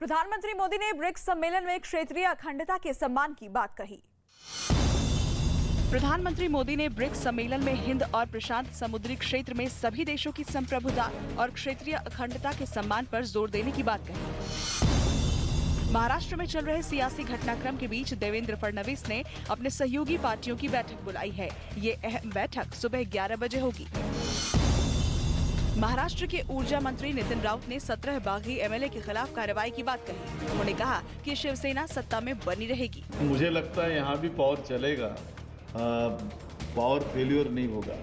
प्रधानमंत्री मोदी ने ब्रिक्स सम्मेलन में क्षेत्रीय अखंडता के सम्मान की बात कही। प्रधानमंत्री मोदी ने ब्रिक्स सम्मेलन में हिंद और प्रशांत समुद्री क्षेत्र में सभी देशों की संप्रभुता और क्षेत्रीय अखंडता के सम्मान पर जोर देने की बात कही। महाराष्ट्र में चल रहे सियासी घटनाक्रम के बीच देवेंद्र फडणवीस ने अपने सहयोगी पार्टियों की बैठक बुलाई है। ये अहम बैठक सुबह 11 बजे होगी। महाराष्ट्र के ऊर्जा मंत्री नितिन राउत ने 17 बागी एमएलए के खिलाफ कार्रवाई की बात कही। उन्होंने कहा कि शिवसेना सत्ता में बनी रहेगी। मुझे लगता है यहाँ भी पावर चलेगा, पावर फेल्यूर नहीं होगा।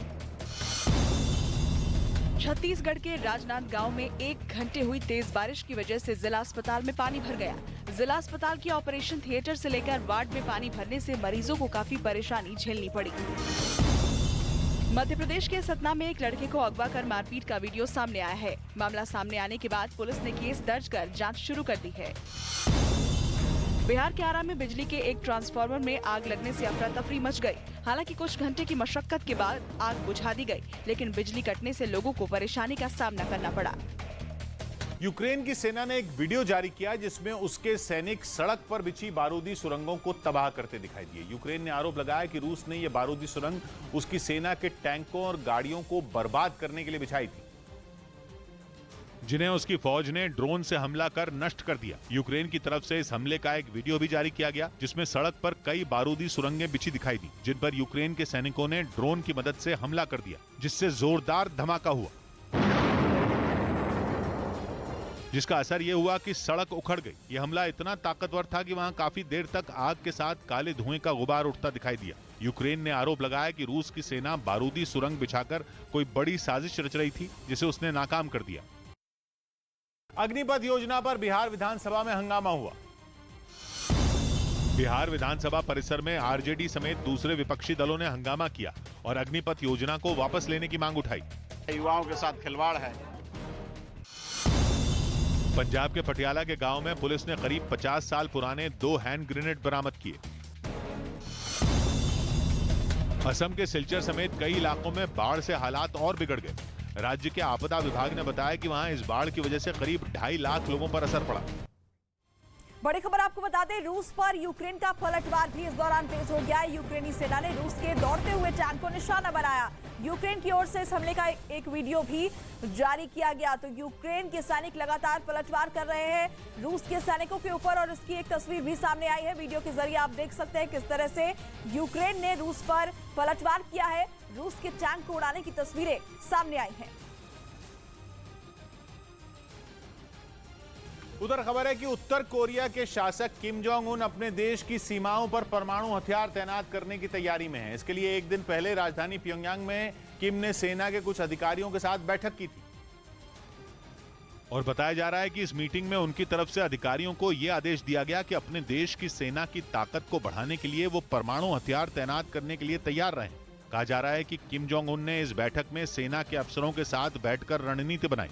छत्तीसगढ़ के राजनांदगांव में 1 घंटे हुई तेज बारिश की वजह से जिला अस्पताल में पानी भर गया। जिला अस्पताल की ऑपरेशन थिएटर से लेकर वार्ड में पानी भरने से मरीजों को काफी परेशानी झेलनी पड़ी। मध्य प्रदेश के सतना में एक लड़के को अगवा कर मारपीट का वीडियो सामने आया है। मामला सामने आने के बाद पुलिस ने केस दर्ज कर जांच शुरू कर दी है। बिहार के आरा में बिजली के एक ट्रांसफार्मर में आग लगने से अफरा तफरी मच गई। हालांकि कुछ घंटे की मशक्कत के बाद आग बुझा दी गई, लेकिन बिजली कटने से लोगों को परेशानी का सामना करना पड़ा। यूक्रेन की सेना ने एक वीडियो जारी किया जिसमें उसके सैनिक सड़क पर बिछी बारूदी सुरंगों को तबाह करते दिखाई दिए। यूक्रेन ने आरोप लगाया कि रूस ने यह बारूदी सुरंग उसकी सेना के टैंकों और गाड़ियों को बर्बाद करने के लिए बिछाई थी, जिन्हें उसकी फौज ने ड्रोन से हमला कर नष्ट कर दिया। यूक्रेन की तरफ से इस हमले का एक वीडियो भी जारी किया गया जिसमें सड़क पर कई बारूदी सुरंगें बिछी दिखाई दी, जिन पर यूक्रेन के सैनिकों ने ड्रोन की मदद से हमला कर दिया, जिससे जोरदार धमाका हुआ, जिसका असर यह हुआ कि सड़क उखड़ गई। यह हमला इतना ताकतवर था कि वहां काफी देर तक आग के साथ काले धुएं का गुबार उठता दिखाई दिया। यूक्रेन ने आरोप लगाया कि रूस की सेना बारूदी सुरंग बिछाकर कोई बड़ी साजिश रच रही थी, जिसे उसने नाकाम कर दिया। अग्निपथ योजना पर बिहार विधानसभा में हंगामा हुआ। बिहार विधानसभा परिसर में आरजेडी समेत दूसरे विपक्षी दलों ने हंगामा किया और अग्निपथ योजना को वापस लेने की मांग उठाई। युवाओं के साथ खिलवाड़ है। पंजाब के पटियाला के गांव में पुलिस ने करीब 50 साल पुराने 2 हैंड ग्रेनेड बरामद किए। असम के सिलचर समेत कई इलाकों में बाढ़ से हालात और बिगड़ गए। राज्य के आपदा विभाग ने बताया कि वहां इस बाढ़ की वजह से करीब 2.5 लाख लोगों पर असर पड़ा। बड़ी खबर आपको बता दें, रूस पर यूक्रेन का पलटवार भी इस दौरान तेज हो गया है। यूक्रेनी सेना ने रूस के दौड़ते हुए टैंक को निशाना बनाया। यूक्रेन की ओर से इस हमले का एक वीडियो भी जारी किया गया। तो यूक्रेन के सैनिक लगातार पलटवार कर रहे हैं रूस के सैनिकों के ऊपर, और इसकी एक तस्वीर भी सामने आई है। वीडियो के जरिए आप देख सकते हैं किस तरह से यूक्रेन ने रूस पर पलटवार किया है। रूस के टैंक को उड़ाने की तस्वीरें सामने आई हैं। उधर खबर है कि उत्तर कोरिया के शासक किम जोंग उन अपने देश की सीमाओं पर परमाणु हथियार तैनात करने की तैयारी में हैं। इसके लिए एक दिन पहले राजधानी प्योंगयांग में किम ने सेना के कुछ अधिकारियों के साथ बैठक की थी और बताया जा रहा है कि इस मीटिंग में उनकी तरफ से अधिकारियों को यह आदेश दिया गया कि अपने देश की सेना की ताकत को बढ़ाने के लिए वो परमाणु हथियार तैनात करने के लिए तैयार रहें। कहा जा रहा है कि किम जोंग उन ने इस बैठक में सेना के अफसरों के साथ बैठकर रणनीति बनाई।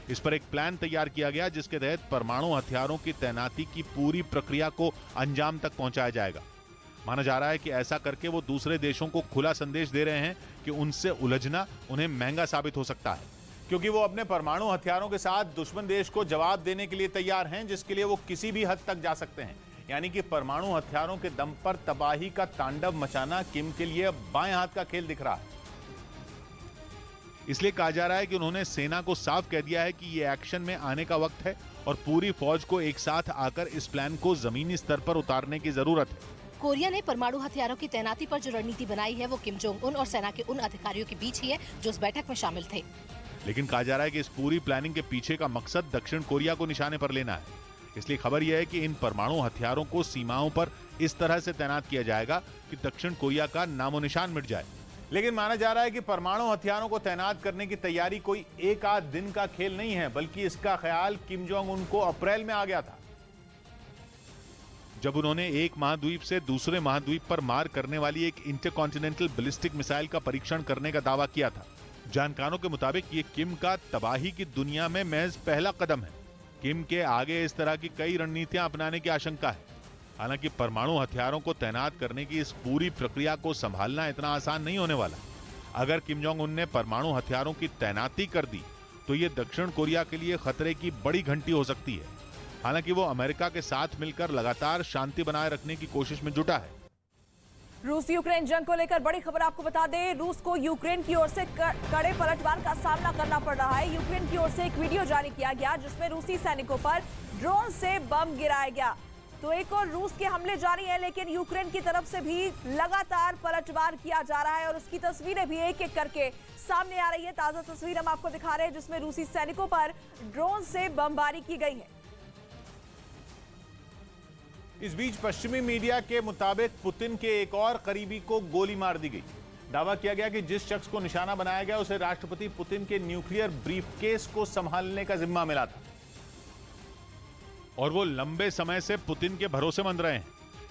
इस पर एक प्लान तैयार किया गया जिसके तहत परमाणु हथियारों की तैनाती की पूरी प्रक्रिया को अंजाम तक पहुंचाया जाएगा। माना जा रहा है कि ऐसा करके वो दूसरे देशों को खुला संदेश दे रहे हैं कि उनसे उलझना उन्हें महंगा साबित हो सकता है, क्योंकि वो अपने परमाणु हथियारों के साथ दुश्मन देश को जवाब देने के लिए तैयार हैं, जिसके लिए वो किसी भी हद तक जा सकते हैं। यानी कि परमाणु हथियारों के दम पर तबाही का तांडव मचाना किम के लिए बाएं हाथ का खेल दिख रहा है। इसलिए कहा जा रहा है कि उन्होंने सेना को साफ कह दिया है कि ये एक्शन में आने का वक्त है और पूरी फौज को एक साथ आकर इस प्लान को जमीनी स्तर पर उतारने की जरूरत है। कोरिया ने परमाणु हथियारों की तैनाती पर जो रणनीति बनाई है वो किम जोंग उन और सेना के उन अधिकारियों के बीच ही है जो इस बैठक में शामिल थे। लेकिन कहा जा रहा है कि इस पूरी प्लानिंग के पीछे का मकसद दक्षिण कोरिया को निशाने पर लेना है। इसलिए खबर यह है कि इन परमाणु हथियारों को सीमाओं पर इस तरह से तैनात किया जाएगा कि दक्षिण कोरिया का नामो निशान मिट जाए। लेकिन माना जा रहा है कि परमाणु हथियारों को तैनात करने की तैयारी कोई एक आध दिन का खेल नहीं है, बल्कि इसका ख्याल किम जोंग उन को अप्रैल में आ गया था, जब उन्होंने एक महाद्वीप से दूसरे महाद्वीप पर मार करने वाली एक इंटरकॉन्टिनेंटल बैलिस्टिक मिसाइल का परीक्षण करने का दावा किया था। जानकारों के मुताबिक ये किम का तबाही की दुनिया में महज पहला कदम है। किम के आगे इस तरह की कई रणनीतियां अपनाने की आशंका है। हालांकि परमाणु हथियारों को तैनात करने की इस पूरी प्रक्रिया को संभालना इतना आसान नहीं होने वाला। अगर किम जोंग उन ने परमाणु हथियारों की तैनाती कर दी तो ये दक्षिण कोरिया के लिए खतरे की बड़ी घंटी हो सकती है। हालांकि वो अमेरिका के साथ मिलकर लगातार शांति बनाए रखने की कोशिश में जुटा है। रूस यूक्रेन जंग को लेकर बड़ी खबर आपको बता दें, रूस को यूक्रेन की ओर से कड़े पलटवार का सामना करना पड़ रहा है। यूक्रेन की ओर से एक वीडियो जारी किया गया जिसमें रूसी सैनिकों पर ड्रोन से बम गिराया गया। तो एक और रूस के हमले जारी हैं, लेकिन यूक्रेन की तरफ से भी लगातार पलटवार किया जा रहा है और उसकी तस्वीरें भी एक एक करके सामने आ रही है। ताजा तस्वीर हम आपको दिखा रहे हैं जिसमें रूसी सैनिकों पर ड्रोन से बमबारी की गई है। इस बीच पश्चिमी मीडिया के मुताबिक पुतिन के एक और करीबी को गोली मार दी गई। दावा किया गया कि जिस शख्स को निशाना बनाया गया उसे राष्ट्रपति पुतिन के न्यूक्लियर ब्रीफकेस को संभालने का जिम्मा मिला था और वो लंबे समय से पुतिन के भरोसेमंद रहे हैं।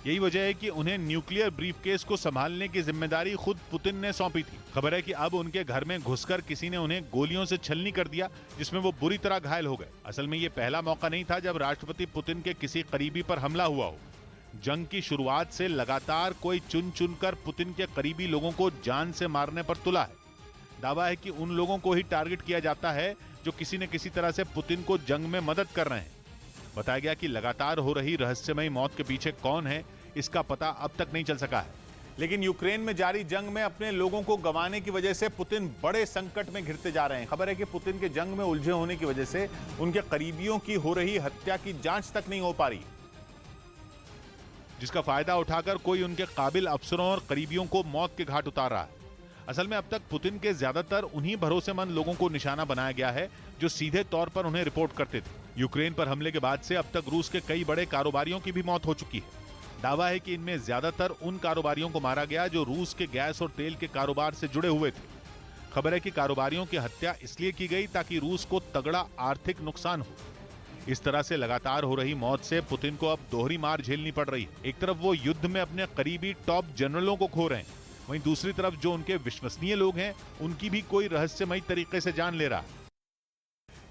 यही वजह है कि उन्हें न्यूक्लियर ब्रीफकेस को संभालने की जिम्मेदारी खुद पुतिन ने सौंपी थी। खबर है कि अब उनके घर में घुसकर किसी ने उन्हें गोलियों से छलनी कर दिया, जिसमें वो बुरी तरह घायल हो गए। असल में ये पहला मौका नहीं था जब राष्ट्रपति पुतिन के किसी करीबी पर हमला हुआ हो। जंग की शुरुआत से लगातार कोई चुन चुनकर पुतिन के करीबी लोगों को जान से मारने पर तुला है। दावा है कि उन लोगों को ही टारगेट किया जाता है जो किसी न किसी तरह से पुतिन को जंग में मदद कर रहे हैं। बताया गया कि लगातार हो रही रहस्यमयी मौत के पीछे कौन है, इसका पता अब तक नहीं चल सका है। लेकिन यूक्रेन में जारी जंग में अपने लोगों को गंवाने की वजह से पुतिन बड़े संकट में घिरते जा रहे हैं। खबर है कि पुतिन के जंग में उलझे होने की वजह से उनके करीबियों की हो रही हत्या की जांच तक नहीं हो पा रही, जिसका फायदा उठाकर कोई उनके काबिल अफसरों और करीबियों को मौत के घाट उतार रहा है। असल में अब तक पुतिन के ज्यादातर उन्हीं भरोसेमंद लोगों को निशाना बनाया गया है जो सीधे तौर पर उन्हें रिपोर्ट करते थे। यूक्रेन पर हमले के बाद से अब तक रूस के कई बड़े कारोबारियों की भी मौत हो चुकी है। दावा है कि इनमें ज्यादातर उन कारोबारियों को मारा गया जो रूस के गैस और तेल के कारोबार से जुड़े हुए थे। खबर है कि कारोबारियों की हत्या इसलिए की गई ताकि रूस को तगड़ा आर्थिक नुकसान हो। इस तरह से लगातार हो रही मौत से पुतिन को अब दोहरी मार झेलनी पड़ रही है। एक तरफ वो युद्ध में अपने करीबी टॉप जनरलों को खो रहे हैं, वहीं दूसरी तरफ जो उनके विश्वसनीय लोग हैं उनकी भी कोई रहस्यमयी तरीके से जान ले रहा है।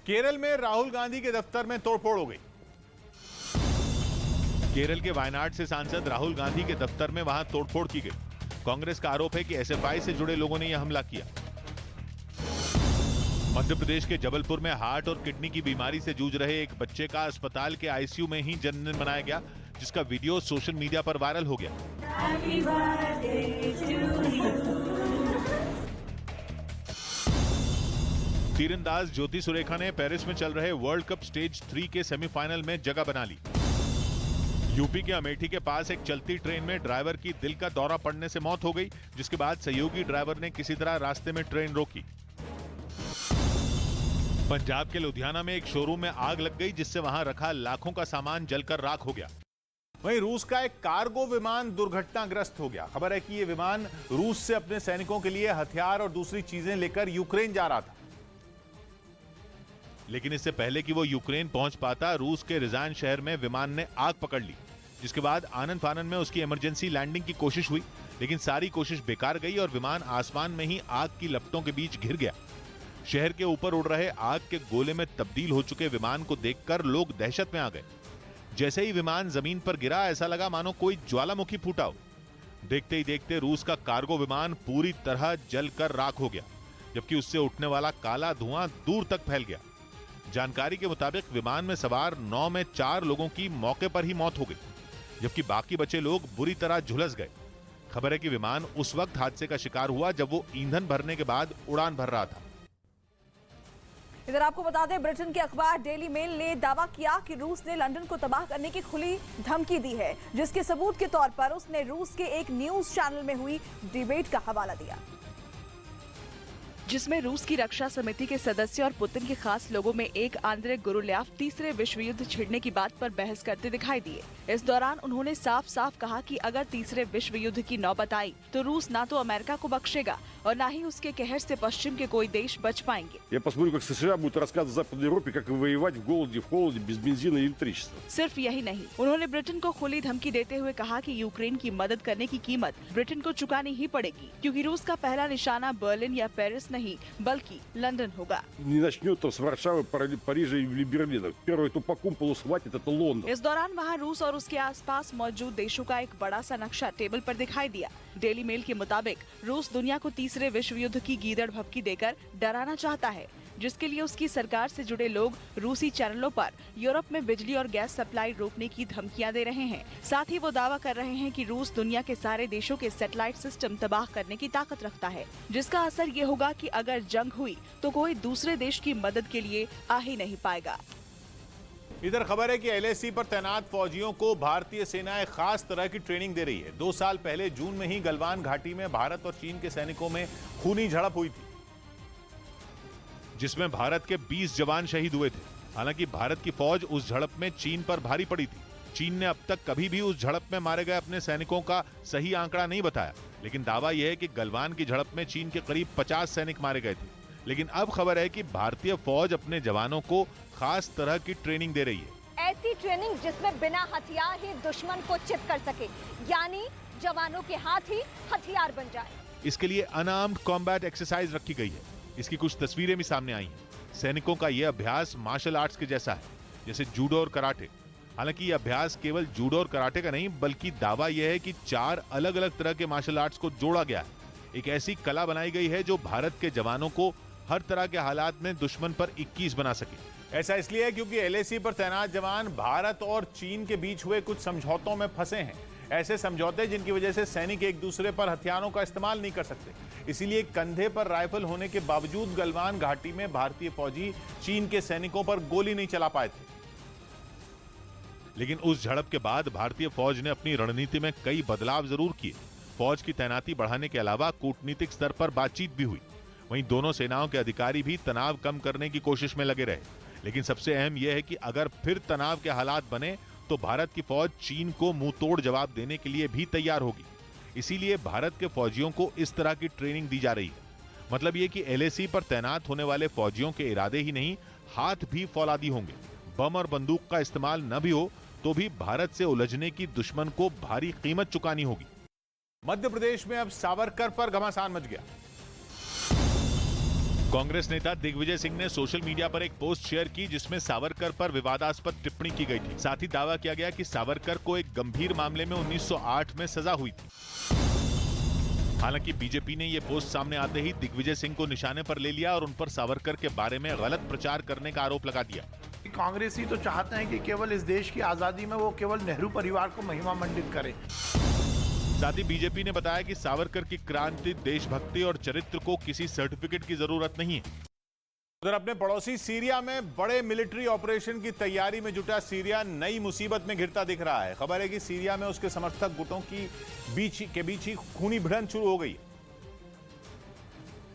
केरल में राहुल गांधी के दफ्तर में तोड़फोड़ हो गई। केरल के वायनाड से सांसद राहुल गांधी के दफ्तर में वहां तोड़फोड़ की गई। कांग्रेस का आरोप है कि एसएफआई से जुड़े लोगों ने यह हमला किया। मध्य प्रदेश के जबलपुर में हार्ट और किडनी की बीमारी से जूझ रहे एक बच्चे का अस्पताल के आईसीयू में ही जन्मदिन मनाया गया, जिसका वीडियो सोशल मीडिया पर वायरल हो गया। तीरंदाज ज्योति सुरेखा ने पेरिस में चल रहे वर्ल्ड कप स्टेज 3 के सेमीफाइनल में जगह बना ली। यूपी के अमेठी के पास एक चलती ट्रेन में ड्राइवर की दिल का दौरा पड़ने से मौत हो गई, जिसके बाद सहयोगी ड्राइवर ने किसी तरह रास्ते में ट्रेन रोकी। पंजाब के लुधियाना में एक शोरूम में आग लग गई, जिससे वहां रखा लाखों का सामान जलकर राख हो गया। वहीं रूस का एक कार्गो विमान दुर्घटनाग्रस्त हो गया। खबर है कि यह विमान रूस से अपने सैनिकों के लिए हथियार और दूसरी चीजें लेकर यूक्रेन जा रहा था, लेकिन इससे पहले कि वो यूक्रेन पहुंच पाता, रूस के रिजान शहर में विमान ने आग पकड़ ली, जिसके बाद आनन फानन में उसकी इमरजेंसी लैंडिंग की कोशिश हुई, लेकिन सारी कोशिश बेकार गई और विमान आसमान में ही आग की लपटों के बीच घिर गया। शहर के ऊपर उड़ रहे आग के गोले में तब्दील हो चुके विमान को देखकर लोग दहशत में आ गए। जैसे ही विमान जमीन पर गिरा, ऐसा लगा मानो कोई ज्वालामुखी फूटा हो। देखते ही देखते रूस का कार्गो विमान पूरी तरह जलकर राख हो गया, जबकि उससे उठने वाला काला धुआं दूर तक फैल गया। जानकारी के मुताबिक विमान में सवार 9 में 4 लोगों की मौके पर ही मौत हो गई, जबकि बाकी बचे लोग बुरी तरह झुलस गए। खबर है कि विमान उस वक्त हादसे का शिकार हुआ जब वो ईंधन भरने के बाद उड़ान भर रहा था। इधर आपको बता दें, ब्रिटेन के अखबार डेली मेल ने दावा किया कि रूस ने लंदन को तबाह करने की खुली धमकी दी है, जिसके सबूत के तौर पर उसने रूस के एक न्यूज चैनल में हुई डिबेट का हवाला दिया, जिसमें रूस की रक्षा समिति के सदस्य और पुतिन के खास लोगों में एक आंद्रे गुरुल्याव तीसरे विश्व युद्ध छिड़ने की बात पर बहस करते दिखाई दिए। इस दौरान उन्होंने साफ साफ कहा कि अगर तीसरे विश्व युद्ध की नौबत आई तो रूस ना तो अमेरिका को बख्शेगा और ना ही उसके कहर से पश्चिम के कोई देश बच पाएंगे। Я посмотрю, как США будут рассказывать Западной Европе, как воевать в голоде, в холоде, без бензина и электричества. सिर्फ यही नहीं, उन्होंने ब्रिटेन को खुली धमकी देते हुए कहा कि यूक्रेन की मदद करने की कीमत ब्रिटेन को चुकानी ही पड़ेगी, क्योंकि रूस का पहला निशाना बर्लिन या पेरिस नहीं बल्कि लंदन होगा। Не начнет с Варшавы, Парижа или Берлина. Первый тупаком полусхватит это Лондон. इस दौरान वहां रूस और उसके आसपास मौजूद देशों का एक बड़ा सा नक्शा टेबल पर दिखाई दिया। डेली मेल के मुताबिक रूस दुनिया को तीसरे विश्व युद्ध की गीदड़ भभकी देकर डराना चाहता है। जिसके लिए उसकी सरकार से जुड़े लोग रूसी चैनलों पर यूरोप में बिजली और गैस सप्लाई रोकने की धमकियां दे रहे हैं। साथ ही वो दावा कर रहे हैं कि रूस दुनिया के सारे देशों के सैटेलाइट सिस्टम तबाह करने की ताकत रखता है, जिसका असर ये होगा कि अगर जंग हुई तो कोई दूसरे देश की मदद के लिए आ ही नहीं पाएगा। इधर खबर है कि एलएसी पर तैनात फौजियों को भारतीय सेना एक खास तरह की ट्रेनिंग दे रही है। 2 साल पहले जून में ही गलवान घाटी में भारत और चीन के सैनिकों में खूनी झड़प हुई थी, जिसमें भारत के 20 जवान शहीद हुए थे। हालांकि भारत की फौज उस झड़प में चीन पर भारी पड़ी थी। चीन ने अब तक कभी भी उस झड़प में मारे गए अपने सैनिकों का सही आंकड़ा नहीं बताया, लेकिन दावा यह है कि गलवान की झड़प में चीन के करीब 50 सैनिक मारे गए थे। लेकिन अब खबर है कि भारतीय फौज अपने जवानों को खास तरह की ट्रेनिंग दे रही है। ऐसी ट्रेनिंग जिसमें बिना हथियार ही दुश्मन को चित कर सके, यानी जवानों के हाथ ही हथियार बन जाए। इसके लिए अनआर्म्ड कॉम्बैट एक्सरसाइज रखी गई है। इसकी कुछ तस्वीरें भी सामने आई हैं। सैनिकों का यह अभ्यास मार्शल आर्ट्स के जैसा है, जैसे जूडो और कराटे। हालांकि यह अभ्यास केवल जूडो और कराटे का नहीं, बल्कि दावा यह है कि 4 अलग अलग तरह के मार्शल आर्ट्स को जोड़ा गया है। एक ऐसी कला बनाई गई है जो भारत के जवानों को हर तरह के हालात में दुश्मन पर 21 बना सके। ऐसा इसलिए है क्योंकि एलएसी पर तैनात जवान भारत और चीन के बीच हुए कुछ समझौतों में फंसे हैं। ऐसे समझौते जिनकी वजह से सैनिक एक दूसरे पर हथियारों का इस्तेमाल नहीं कर सकते। इसीलिए कंधे पर राइफल होने के बावजूद गलवान घाटी में भारतीय फौजी चीन के सैनिकों पर गोली नहीं चला पाए थे। लेकिन उस झड़प के बाद भारतीय फौज ने अपनी रणनीति में कई बदलाव जरूर किए। फौज की तैनाती बढ़ाने के अलावा कूटनीतिक स्तर पर बातचीत भी हुई। वहीं दोनों सेनाओं के अधिकारी भी तनाव कम करने की कोशिश में लगे रहे। लेकिन सबसे अहम यह है कि अगर फिर तनाव के हालात बने तो भारत की फौज चीन को मुंहतोड़ जवाब देने के लिए भी तैयार होगी। इसीलिए भारत के फौजियों को इस तरह की ट्रेनिंग दी जा रही है। मतलब ये कि एलएसी पर तैनात होने वाले फौजियों के इरादे ही नहीं, हाथ भी फौलादी होंगे। बम और बंदूक का इस्तेमाल न भी हो तो भी भारत से उलझने की दुश्मन को भारी कीमत चुकानी होगी। मध्य प्रदेश में अब सावरकर पर घमासान मच गया। कांग्रेस नेता दिग्विजय सिंह ने सोशल मीडिया पर एक पोस्ट शेयर की जिसमें सावरकर पर विवादास्पद टिप्पणी की गई थी। साथ ही दावा किया गया कि सावरकर को एक गंभीर मामले में 1908 में सजा हुई थी। हालांकि बीजेपी ने यह पोस्ट सामने आते ही दिग्विजय सिंह को निशाने पर ले लिया और उन पर सावरकर के बारे में गलत प्रचार करने का आरोप लगा दिया। कांग्रेसी तो चाहते हैं कि केवल इस देश की आजादी में वो केवल नेहरू परिवार को महिमा मंडित करे। साथ ही बीजेपी ने बताया कि सावरकर की क्रांति, देशभक्ति और चरित्र को किसी सर्टिफिकेट की जरूरत नहीं है। उधर अपने पड़ोसी सीरिया में बड़े मिलिट्री ऑपरेशन की तैयारी में जुटा सीरिया नई मुसीबत में घिरता दिख रहा है। खबर है कि सीरिया में उसके समर्थक गुटों की बीच ही खूनी भिड़ंत शुरू हो गई है,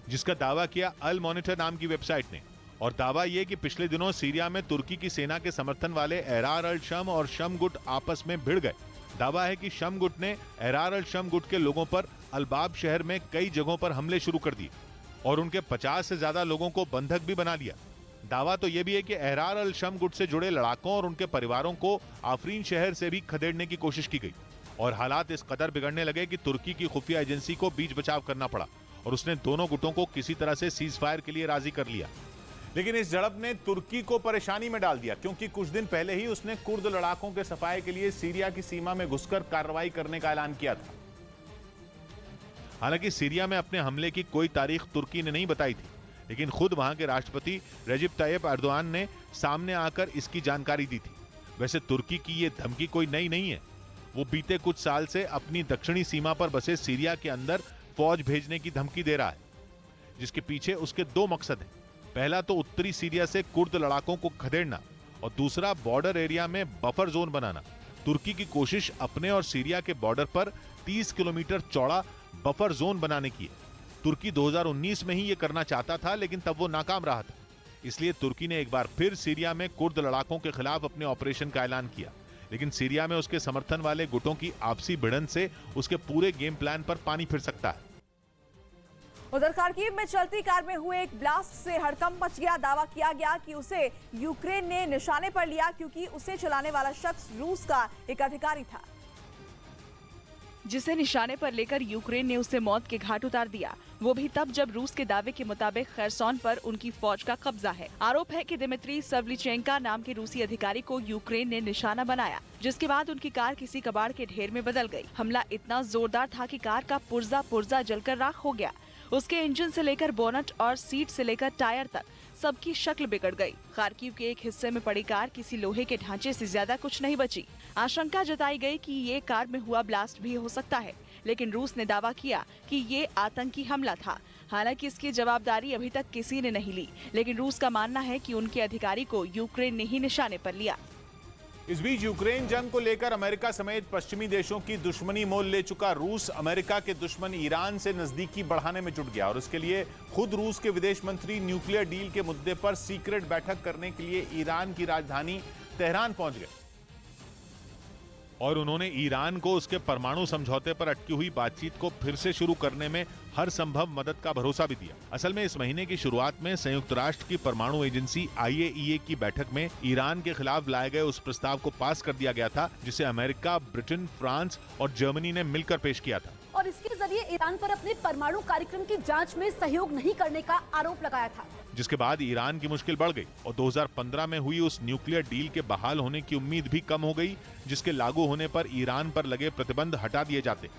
जिसका दावा किया अल मॉनिटर नाम की वेबसाइट ने। और दावा यह कि पिछले दिनों सीरिया में तुर्की की सेना के समर्थन वाले एहरार अल शम और शम गुट आपस में भिड़ गए। दावा है कि शम गुट ने एहरार अल शम गुट के लोगों पर अलबाब शहर में कई जगहों पर हमले शुरू कर दिए और उनके 50 से ज्यादा लोगों को बंधक भी बना लिया। दावा तो यह भी है कि एहरार अल शम गुट से जुड़े लड़ाकों और उनके परिवारों को आफरीन शहर से भी खदेड़ने की कोशिश की गई और हालात इस कदर बिगड़ने लगे कि तुर्की की खुफिया एजेंसी को बीच बचाव करना पड़ा और उसने दोनों गुटों को किसी तरह से सीज फायर के लिए राजी कर लिया। लेकिन इस झड़प ने तुर्की को परेशानी में डाल दिया, क्योंकि कुछ दिन पहले ही उसने कुर्द लड़ाकों के सफाये के लिए सीरिया की सीमा में घुसकर कार्रवाई करने का ऐलान किया था। हालांकि सीरिया में अपने हमले की कोई तारीख तुर्की ने नहीं बताई थी, लेकिन खुद वहां के राष्ट्रपति रेजिप तायिप एर्दोआन ने सामने आकर इसकी जानकारी दी थी। वैसे तुर्की की ये धमकी कोई नई नहीं है। वो बीते कुछ साल से अपनी दक्षिणी सीमा पर बसे सीरिया के अंदर फौज भेजने की धमकी दे रहा है, जिसके पीछे उसके 2 मकसद हैं। पहला तो उत्तरी सीरिया से कुर्द लड़ाकों को खदेड़ना और दूसरा बॉर्डर एरिया में बफर जोन बनाना। तुर्की की कोशिश अपने और सीरिया के बॉर्डर पर 30 किलोमीटर चौड़ा बफर जोन बनाने की है। तुर्की 2019 में ही यह करना चाहता था, लेकिन तब वो नाकाम रहा था। इसलिए तुर्की ने एक बार फिर सीरिया में कुर्द लड़ाकों के खिलाफ अपने ऑपरेशन का ऐलान किया, लेकिन सीरिया में उसके समर्थन वाले गुटों की आपसी भिड़ंत से उसके पूरे गेम प्लान पर पानी फिर सकता है। उधर खार्किव में चलती कार में हुए एक ब्लास्ट से हड़कंप मच गया। दावा किया गया कि उसे यूक्रेन ने निशाने पर लिया, क्योंकि उसे चलाने वाला शख्स रूस का एक अधिकारी था, जिसे निशाने पर लेकर यूक्रेन ने उसे मौत के घाट उतार दिया। वो भी तब जब रूस के दावे के मुताबिक खरसोन पर उनकी फौज का कब्जा है। आरोप है कि दिमित्री सवलिचेंका नाम के रूसी अधिकारी को यूक्रेन ने निशाना बनाया, जिसके बाद उनकी कार किसी कबाड़ के ढेर में बदल गई। हमला इतना जोरदार था कि कार का पुर्जा जलकर राख हो गया। उसके इंजन से लेकर बोनट और सीट से लेकर टायर तक सबकी शक्ल बिगड़ गई। खार्किव के एक हिस्से में पड़ी कार किसी लोहे के ढांचे से ज्यादा कुछ नहीं बची। आशंका जताई गई कि ये कार में हुआ ब्लास्ट भी हो सकता है, लेकिन रूस ने दावा किया कि ये आतंकी हमला था। हालांकि इसकी जवाबदारी अभी तक किसी ने नहीं ली, लेकिन रूस का मानना है कि उनके अधिकारी को यूक्रेन ने ही निशाने पर लिया। इस बीच यूक्रेन जंग को लेकर अमेरिका समेत पश्चिमी देशों की दुश्मनी मोल ले चुका रूस अमेरिका के दुश्मन ईरान से नजदीकी बढ़ाने में जुट गया और इसके लिए खुद रूस के विदेश मंत्री न्यूक्लियर डील के मुद्दे पर सीक्रेट बैठक करने के लिए ईरान की राजधानी तेहरान पहुंच गए और उन्होंने ईरान को उसके परमाणु समझौते पर अटकी हुई बातचीत को फिर से शुरू करने में हर संभव मदद का भरोसा भी दिया। असल में इस महीने की शुरुआत में संयुक्त राष्ट्र की परमाणु एजेंसी IAEA की बैठक में ईरान के खिलाफ लाए गए उस प्रस्ताव को पास कर दिया गया था, जिसे अमेरिका, ब्रिटेन, फ्रांस और जर्मनी ने मिलकर पेश किया था और इसके जरिए ईरान पर अपने परमाणु कार्यक्रम की जांच में सहयोग नहीं करने का आरोप लगाया था, जिसके बाद ईरान की मुश्किल बढ़ गई और 2015 में हुई उस न्यूक्लियर डील के बहाल होने की उम्मीद भी कम हो गई, जिसके लागू होने पर ईरान पर लगे प्रतिबंध हटा दिए जाते।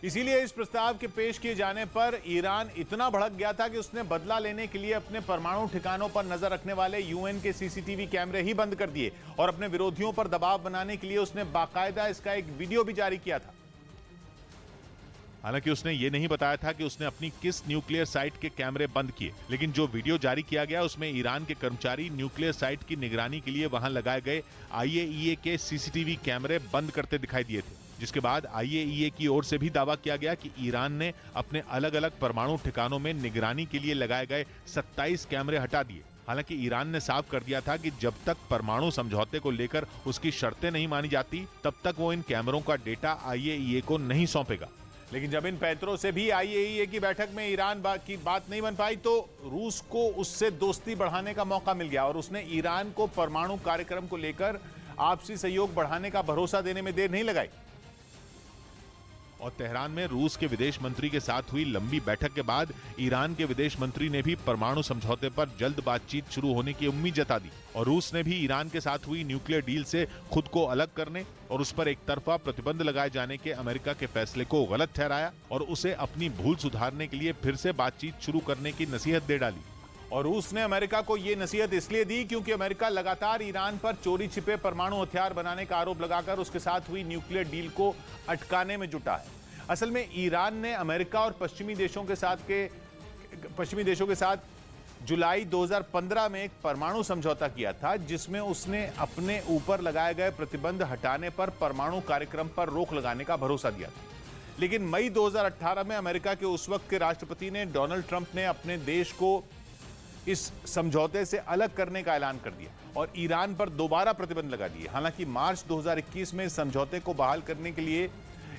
इसीलिए इस प्रस्ताव के पेश किए जाने पर ईरान इतना भड़क गया था कि उसने बदला लेने के लिए अपने परमाणु ठिकानों पर नजर रखने वाले UN के CCTV कैमरे ही बंद कर दिए और अपने विरोधियों पर दबाव बनाने के लिए उसने बाकायदा इसका एक वीडियो भी जारी किया था। हालांकि उसने ये नहीं बताया था कि उसने अपनी किस न्यूक्लियर साइट के कैमरे बंद किए, लेकिन जो वीडियो जारी किया गया उसमें ईरान के कर्मचारी न्यूक्लियर साइट की निगरानी के लिए वहां लगाए गए IAEA के CCTV कैमरे बंद करते दिखाई दिए थे, जिसके बाद IAEA की ओर से भी दावा किया गया कि ईरान ने अपने अलग अलग परमाणु ठिकानों में निगरानी के लिए लगाए गए 27 कैमरे हटा दिए। हालांकि ईरान ने साफ कर दिया था कि जब तक परमाणु समझौते को लेकर उसकी शर्तें नहीं मानी जाती, तब तक वो इन कैमरों का डेटा IAEA को नहीं सौंपेगा। लेकिन जब इन पैंतरों से भी IAEA की बैठक में ईरान की बात नहीं बन पाई तो रूस को उससे दोस्ती बढ़ाने का मौका मिल गया और उसने ईरान को परमाणु कार्यक्रम को लेकर आपसी सहयोग बढ़ाने का भरोसा देने में देर नहीं लगाई और तेहरान में रूस के विदेश मंत्री के साथ हुई लंबी बैठक के बाद ईरान के विदेश मंत्री ने भी परमाणु समझौते पर जल्द बातचीत शुरू होने की उम्मीद जता दी और रूस ने भी ईरान के साथ हुई न्यूक्लियर डील से खुद को अलग करने और उस पर एक तरफा प्रतिबंध लगाए जाने के अमेरिका के फैसले को गलत ठहराया और उसे अपनी भूल सुधारने के लिए फिर से बातचीत शुरू करने की नसीहत दे डाली। और रूस ने अमेरिका को यह नसीहत इसलिए दी क्योंकि अमेरिका लगातार ईरान पर चोरी छिपे परमाणु हथियार बनाने का आरोप लगाकर उसके साथ हुई न्यूक्लियर डील को अटकाने में जुटा है। असल में ईरान ने अमेरिका और पश्चिमी देशों के साथ जुलाई 2015 में एक परमाणु समझौता किया था, जिसमें उसने अपने ऊपर लगाए गए प्रतिबंध हटाने पर परमाणु कार्यक्रम पर रोक लगाने का भरोसा दिया था। लेकिन मई 2018 में अमेरिका के उस वक्त के राष्ट्रपति ने डोनाल्ड ट्रंप ने अपने देश को इस समझौते से अलग करने का ऐलान कर दिया और ईरान पर दोबारा प्रतिबंध लगा दिए। हालांकि मार्च 2021 में इस समझौते को बहाल करने के लिए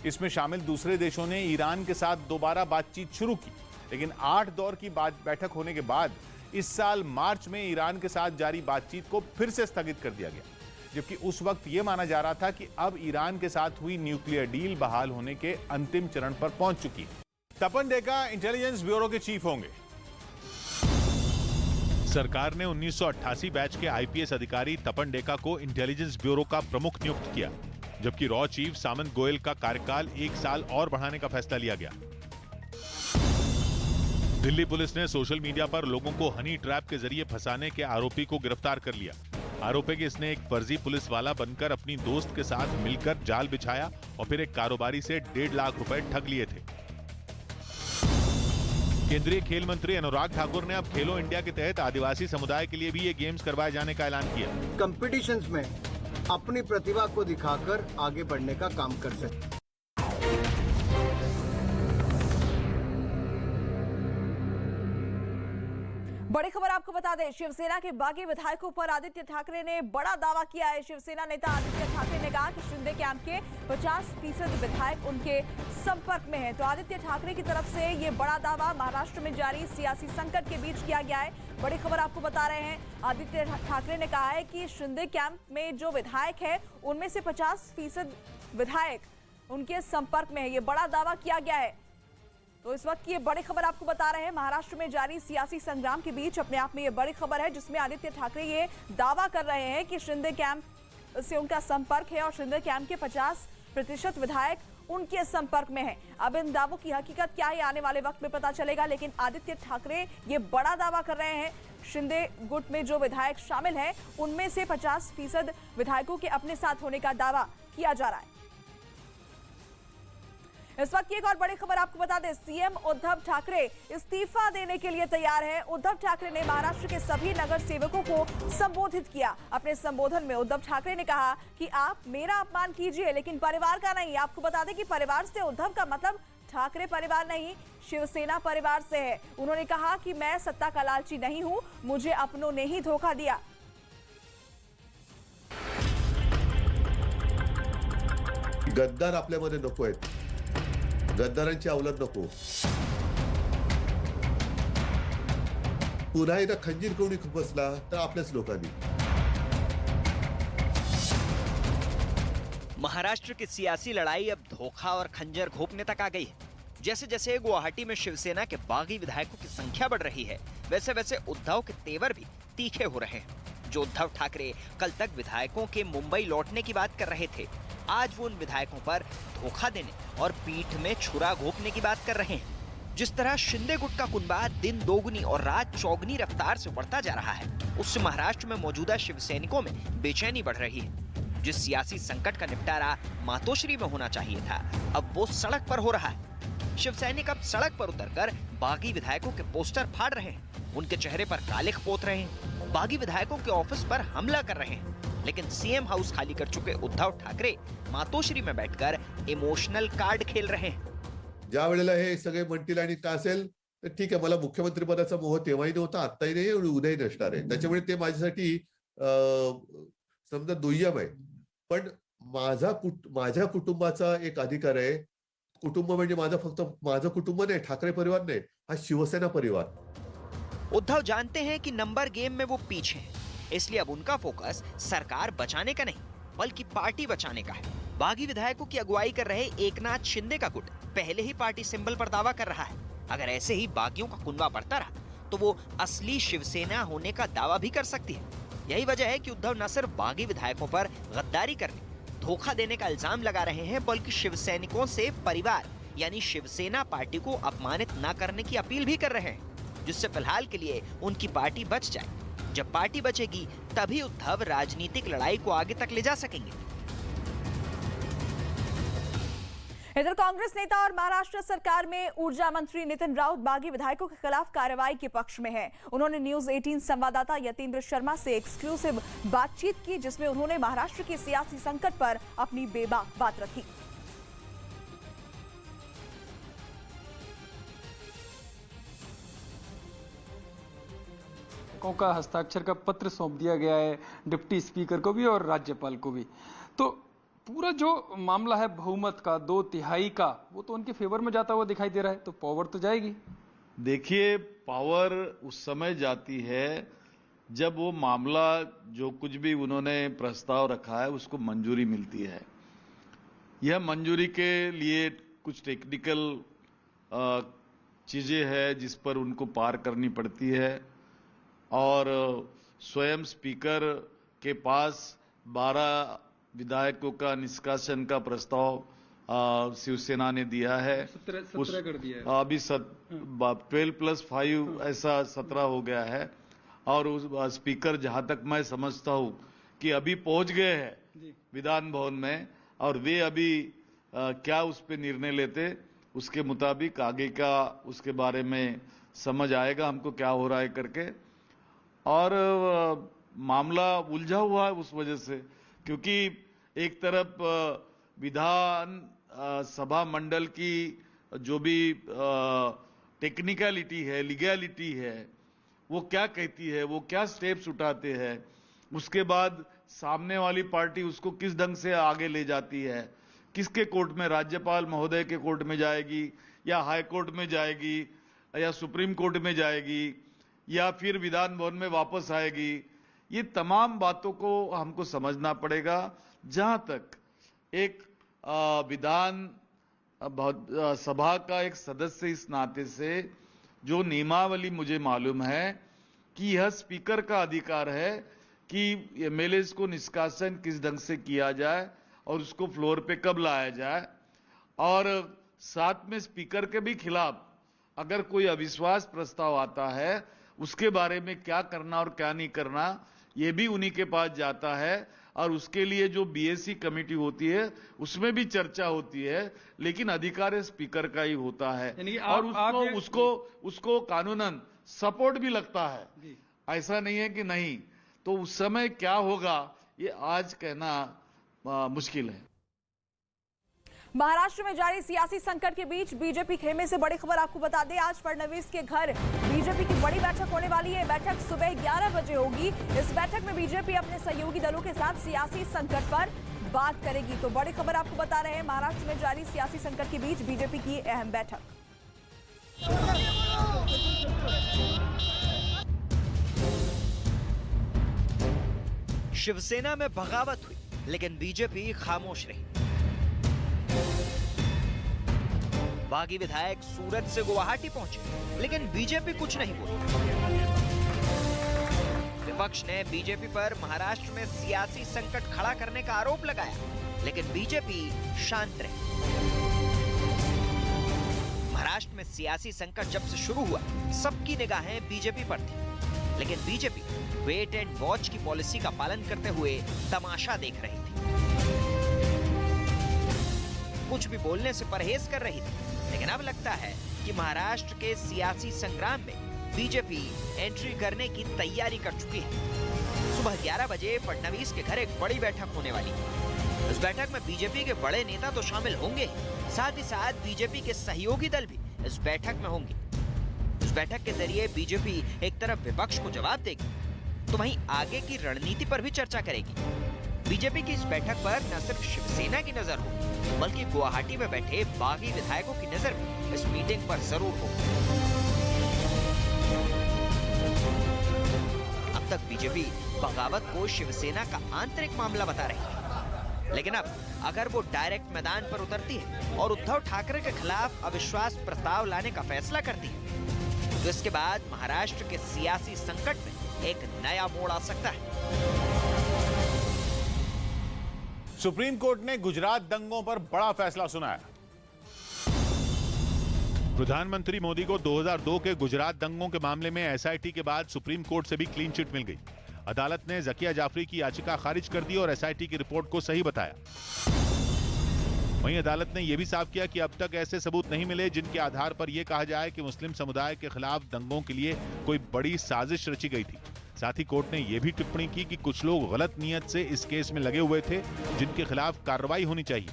इसमें शामिल दूसरे देशों ने ईरान के साथ दोबारा बातचीत शुरू की, लेकिन 8 दौर की बैठक होने के बाद इस साल मार्च में ईरान के साथ जारी बातचीत को फिर से स्थगित कर दिया गया, जबकि उस वक्त यह माना जा रहा था कि अब ईरान के साथ हुई न्यूक्लियर डील बहाल होने के अंतिम चरण पर पहुंच चुकी है। तपन डेका इंटेलिजेंस ब्यूरो के चीफ होंगे। सरकार ने 1988 बैच के IPS अधिकारी तपन डेका को इंटेलिजेंस ब्यूरो का प्रमुख नियुक्त किया, जबकि रॉ चीफ सामंत गोयल का कार्यकाल 1 साल और बढ़ाने का फैसला लिया गया। दिल्ली पुलिस ने सोशल मीडिया पर लोगों को हनी ट्रैप के जरिए फंसाने के आरोपी को गिरफ्तार कर लिया। आरोप है कि इसने एक फर्जी पुलिस वाला बनकर अपनी दोस्त के साथ मिलकर जाल बिछाया और फिर एक कारोबारी से 1.5 लाख रुपए ठग लिए थे। केंद्रीय खेल मंत्री अनुराग ठाकुर ने अब खेलो इंडिया के तहत आदिवासी समुदाय के लिए भी ये गेम्स करवाए जाने का ऐलान किया। कंपटीशंस में अपनी प्रतिभा को दिखाकर आगे बढ़ने का काम कर सकते। बड़ी खबर आपको बता दें, शिवसेना के बागी विधायकों पर आदित्य ठाकरे ने बड़ा दावा किया है। शिवसेना नेता आदित्य ठाकरे ने कहा कि शिंदे कैंप के 50% विधायक उनके संपर्क में हैं। तो आदित्य ठाकरे की तरफ से ये बड़ा दावा महाराष्ट्र में जारी सियासी संकट के बीच किया गया है। बड़ी खबर आपको बता रहे हैं, आदित्य ठाकरे ने कहा है कि शिंदे कैंप में जो विधायक है उनमें से 50% विधायक उनके संपर्क में है। ये बड़ा दावा किया गया है। तो इस वक्त की ये बड़ी खबर आपको बता रहे हैं, महाराष्ट्र में जारी सियासी संग्राम के बीच अपने आप में ये बड़ी खबर है, जिसमें आदित्य ठाकरे ये दावा कर रहे हैं कि शिंदे कैंप से उनका संपर्क है और शिंदे कैंप के 50% विधायक उनके संपर्क में हैं। अब इन दावों की हकीकत क्या है आने वाले वक्त में पता चलेगा, लेकिन आदित्य ठाकरे ये बड़ा दावा कर रहे हैं। शिंदे गुट में जो विधायक शामिल हैं उनमें से 50% विधायकों के अपने साथ होने का दावा किया जा रहा है। इस वक्त की एक और बड़ी खबर आपको बता दें, सीएम उद्धव ठाकरे इस्तीफा देने के लिए तैयार हैं। उद्धव ठाकरे ने महाराष्ट्र के सभी नगर सेवकों को संबोधित किया। अपने संबोधन में उद्धव ठाकरे ने कहा कि आप मेरा अपमान कीजिए लेकिन परिवार का नहीं। आपको बता दें कि परिवार से उद्धव का मतलब ठाकरे परिवार नहीं, शिवसेना परिवार से है। उन्होंने कहा कि मैं सत्ता का लालची नहीं हूं, मुझे अपनों ने ही धोखा दिया। गद्दार आपल्यामध्ये नको आहेत, गद्दारांची अवलाद नको। पुन्हा एकदा खंजीर कोणी बसला तर आपल्याच लोकांनी। महाराष्ट्र की सियासी लड़ाई अब धोखा और खंजर घोंपने तक आ गई है। जैसे जैसे गुवाहाटी में शिवसेना के बागी विधायकों की संख्या बढ़ रही है, वैसे वैसे उद्धव के तेवर भी तीखे हो रहे हैं। जो उद्धव ठाकरे कल तक विधायकों के मुंबई लौटने की बात कर रहे थे, आज वो उन विधायकों पर धोखा देने और पीठ में छुरा घोंपने की बात कर रहे हैं। जिस तरह शिंदे गुट का कुनबा दिन दोगुनी और रात चौगुनी रफ्तार से बढ़ता जा रहा है, उससे महाराष्ट्र में मौजूदा शिवसैनिकों में बेचैनी बढ़ रही है। जिस सियासी संकट का निपटारा मातोश्री में होना चाहिए था, अब वो सड़क पर हो रहा है। शिवसैनिक अब सड़क पर उतरकर बागी विधायकों के पोस्टर फाड़ रहे हैं, उनके चेहरे पर कालिख पोत रहे हैं, बागी विधायकों के ऑफिस पर हमला कर रहे हैं। लेकिन सीएम हाउस खाली कर चुके उद्धव ठाकरे मातोश्री में बैठकर इमोशनल कार्ड खेल रहे हैं। ज्या वेळेला हे सगळे म्हणतील आणि काय असेल तर ठीक आहे, मला मुख्यमंत्री पदाचा मोह तेव्हाही नव्हता, आत्ताही नाही आणि उद्याही नसणार आहे। त्याच्यामुळे ते माझ्यासाठी समजा दुय्यम आहे, पण माझ्या कुटुंबाचा एक अधिकार आहे। कुटुंब म्हणजे फक्त माझं कुटुंब नाही, ठाकरे परिवार नाही, हा शिवसेना परिवार। उद्धव जानते हैं कि नंबर गेम में वो पीछे हैं, इसलिए अब उनका फोकस सरकार बचाने का नहीं बल्कि पार्टी बचाने का है। बागी विधायकों की अगुवाई कर रहे एकनाथ शिंदे का गुट पहले ही पार्टी सिंबल पर दावा कर रहा है। अगर ऐसे ही बागियों का कुनबा बढ़ता रहा तो वो असली शिवसेना होने का दावा भी कर सकती है। यही वजह है कि उद्धव न सिर्फ बागी विधायकों पर गद्दारी करने, धोखा देने का इल्जाम लगा रहे हैं, बल्कि शिवसैनिकों से परिवार यानी शिवसेना पार्टी को अपमानित न करने की अपील भी कर रहे हैं, जिससे फिलहाल के लिए उनकी पार्टी बच जाए। जब पार्टी बचेगी तभी उद्धव राजनीतिक लड़ाई को आगे तक ले जा सकेंगे। इधर कांग्रेस नेता और महाराष्ट्र सरकार में ऊर्जा मंत्री नितिन राउत बागी विधायकों के खिलाफ कार्रवाई के पक्ष में हैं। उन्होंने न्यूज 18 संवाददाता यतीन्द्र शर्मा से एक्सक्लूसिव बातचीत की, जिसमें उन्होंने महाराष्ट्र के सियासी संकट पर अपनी बेबाक बात रखी। का हस्ताक्षर का पत्र सौंप दिया गया है डिप्टी स्पीकर को भी और राज्यपाल को भी। तो पूरा जो मामला है बहुमत का, 2/3 का, वो तो उनके फेवर में जाता हुआ दिखाई दे रहा है। तो पावर तो जाएगी। देखिए, पावर उस समय जाती है जब वो मामला जो कुछ भी उन्होंने प्रस्ताव रखा है उसको मंजूरी मिलती है। यह मंजूरी के लिए कुछ टेक्निकल चीजें हैं जिस पर उनको पार करनी पड़ती है, और स्वयं स्पीकर के पास 12 विधायकों का निष्कासन का प्रस्ताव शिवसेना ने दिया है। 17 कर दिया है। अभी 12+5 ऐसा 17 हो गया है। और उस स्पीकर, जहां तक मैं समझता हूं कि अभी पहुंच गए हैं विधान भवन में, और वे अभी क्या उस पर निर्णय लेते उसके मुताबिक आगे का उसके बारे में समझ आएगा हमको क्या हो रहा है करके। और मामला उलझा हुआ है उस वजह से, क्योंकि एक तरफ विधान सभा मंडल की जो भी टेक्निकलिटी है, लीगैलिटी है, वो क्या कहती है, वो क्या स्टेप्स उठाते हैं, उसके बाद सामने वाली पार्टी उसको किस ढंग से आगे ले जाती है, किसके कोर्ट में, राज्यपाल महोदय के कोर्ट में जाएगी या हाई कोर्ट में जाएगी या सुप्रीम कोर्ट में जाएगी या फिर विधान भवन में वापस आएगी। ये तमाम बातों को हमको समझना पड़ेगा। जहां तक एक विधान सभा का एक सदस्य इस नाते से जो नियमावली मुझे मालूम है कि यह स्पीकर का अधिकार है कि एमएलएस को निष्कासन किस ढंग से किया जाए और उसको फ्लोर पे कब लाया जाए। और साथ में स्पीकर के भी खिलाफ अगर कोई अविश्वास प्रस्ताव आता है उसके बारे में क्या करना और क्या नहीं करना ये भी उन्हीं के पास जाता है और उसके लिए जो बीएससी कमेटी होती है उसमें भी चर्चा होती है, लेकिन अधिकार स्पीकर का ही होता है और उसको कानूनन सपोर्ट भी लगता है। ऐसा नहीं है कि नहीं, तो उस समय क्या होगा ये आज कहना मुश्किल है। महाराष्ट्र में जारी सियासी संकट के बीच बीजेपी खेमे से बड़ी खबर आपको बता दें, आज फडणवीस के घर बीजेपी की बड़ी बैठक होने वाली है। बैठक सुबह 11 बजे होगी। इस बैठक में बीजेपी अपने सहयोगी दलों के साथ सियासी संकट पर बात करेगी। तो बड़ी खबर आपको बता रहे हैं, महाराष्ट्र में जारी सियासी संकट के बीच बीजेपी की अहम बैठक। शिवसेना में बगावत हुई, लेकिन बीजेपी खामोश रही। बागी विधायक सूरत से गुवाहाटी पहुंचे, लेकिन बीजेपी कुछ नहीं बोली। विपक्ष ने बीजेपी पर महाराष्ट्र में सियासी संकट खड़ा करने का आरोप लगाया, लेकिन बीजेपी शांत रही। महाराष्ट्र में सियासी संकट जब से शुरू हुआ, सबकी निगाहें बीजेपी पर थी, लेकिन बीजेपी वेट एंड वॉच की पॉलिसी का पालन करते हुए तमाशा देख रही थी। कुछ भी बोलने से परहेज कर रही थी, लेकिन अब लगता है कि महाराष्ट्र के सियासी संग्राम में बीजेपी एंट्री करने की तैयारी कर चुकी है। सुबह 11 बजे फडणवीस के घर एक बड़ी बैठक होने वाली है। इस बैठक में बीजेपी के बड़े नेता तो शामिल होंगे, साथ ही साथ बीजेपी के सहयोगी दल भी इस बैठक में होंगे। इस बैठक के जरिए बीजेपी एक तरफ विपक्ष को जवाब देगी, तो वहीं आगे की रणनीति पर भी चर्चा करेगी। बीजेपी की इस बैठक पर न सिर्फ शिवसेना की नजर होगी, बल्कि गुवाहाटी में बैठे बागी विधायकों की नजर भी इस मीटिंग पर जरूर होगी। अब तक बीजेपी बगावत को शिवसेना का आंतरिक मामला बता रही है, लेकिन अब अगर वो डायरेक्ट मैदान पर उतरती है और उद्धव ठाकरे के खिलाफ अविश्वास प्रस्ताव लाने का फैसला करती है, तो इसके बाद महाराष्ट्र के सियासी संकट में एक नया मोड़ आ सकता है। सुप्रीम कोर्ट ने गुजरात दंगों पर बड़ा फैसला सुनाया। प्रधानमंत्री मोदी को 2002 के गुजरात दंगों के मामले में एसआईटी के बाद सुप्रीम कोर्ट से भी क्लीन चिट मिल गई। अदालत ने जकिया जाफरी की याचिका खारिज कर दी और एसआईटी की रिपोर्ट को सही बताया। वहीं अदालत ने यह भी साफ किया कि अब तक ऐसे सबूत नहीं मिले जिनके आधार पर यह कहा जाए कि मुस्लिम समुदाय के खिलाफ दंगों के लिए कोई बड़ी साजिश रची गई थी। साथ ही कोर्ट ने यह भी टिप्पणी की कि कुछ लोग गलत नियत से इस केस में लगे हुए थे, जिनके खिलाफ कार्रवाई होनी चाहिए।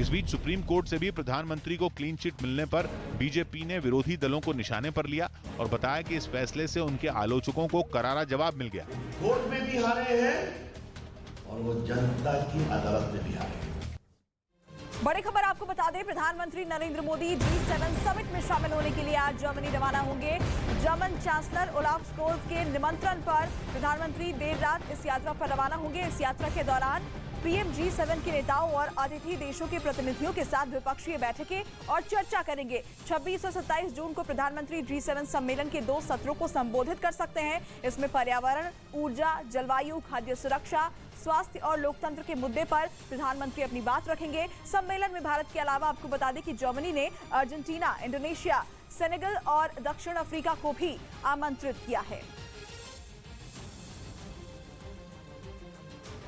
इस बीच सुप्रीम कोर्ट से भी प्रधानमंत्री को क्लीन चिट मिलने पर बीजेपी ने विरोधी दलों को निशाने पर लिया और बताया कि इस फैसले से उनके आलोचकों को करारा जवाब मिल गया। कोर्ट में भी हारे हैं और वो जनता की अदालत में भी हारे हैं। बड़ी खबर आपको बता दें, प्रधानमंत्री नरेंद्र मोदी G7 समिट में शामिल होने के लिए आज जर्मनी रवाना होंगे। जर्मन चांसलर ओलाफ स्कोल्स के निमंत्रण पर प्रधानमंत्री देर रात इस यात्रा पर रवाना होंगे। इस यात्रा के दौरान पीएम G7 के नेताओं और अतिथि देशों के प्रतिनिधियों के साथ द्विपक्षीय बैठकें और चर्चा करेंगे। 26 और 27 जून को प्रधानमंत्री G7 सम्मेलन के 2 सत्रों को संबोधित कर सकते हैं। इसमें पर्यावरण, ऊर्जा, जलवायु, खाद्य सुरक्षा, स्वास्थ्य और लोकतंत्र के मुद्दे पर प्रधानमंत्री अपनी बात रखेंगे। सम्मेलन में भारत के अलावा आपको बता दें कि जर्मनी ने अर्जेंटीना, इंडोनेशिया, सेनेगल और दक्षिण अफ्रीका को भी आमंत्रित किया है।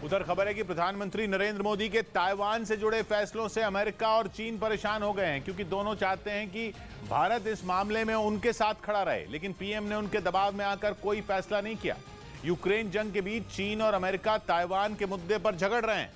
उधर खबर है कि प्रधानमंत्री नरेंद्र मोदी के ताइवान से जुड़े फैसलों से अमेरिका और चीन परेशान हो गए हैं, क्योंकि दोनों चाहते हैं कि भारत इस मामले में उनके साथ खड़ा रहे, लेकिन पीएम ने उनके दबाव में आकर कोई फैसला नहीं किया। यूक्रेन जंग के बीच चीन और अमेरिका ताइवान के मुद्दे पर झगड़ रहे हैं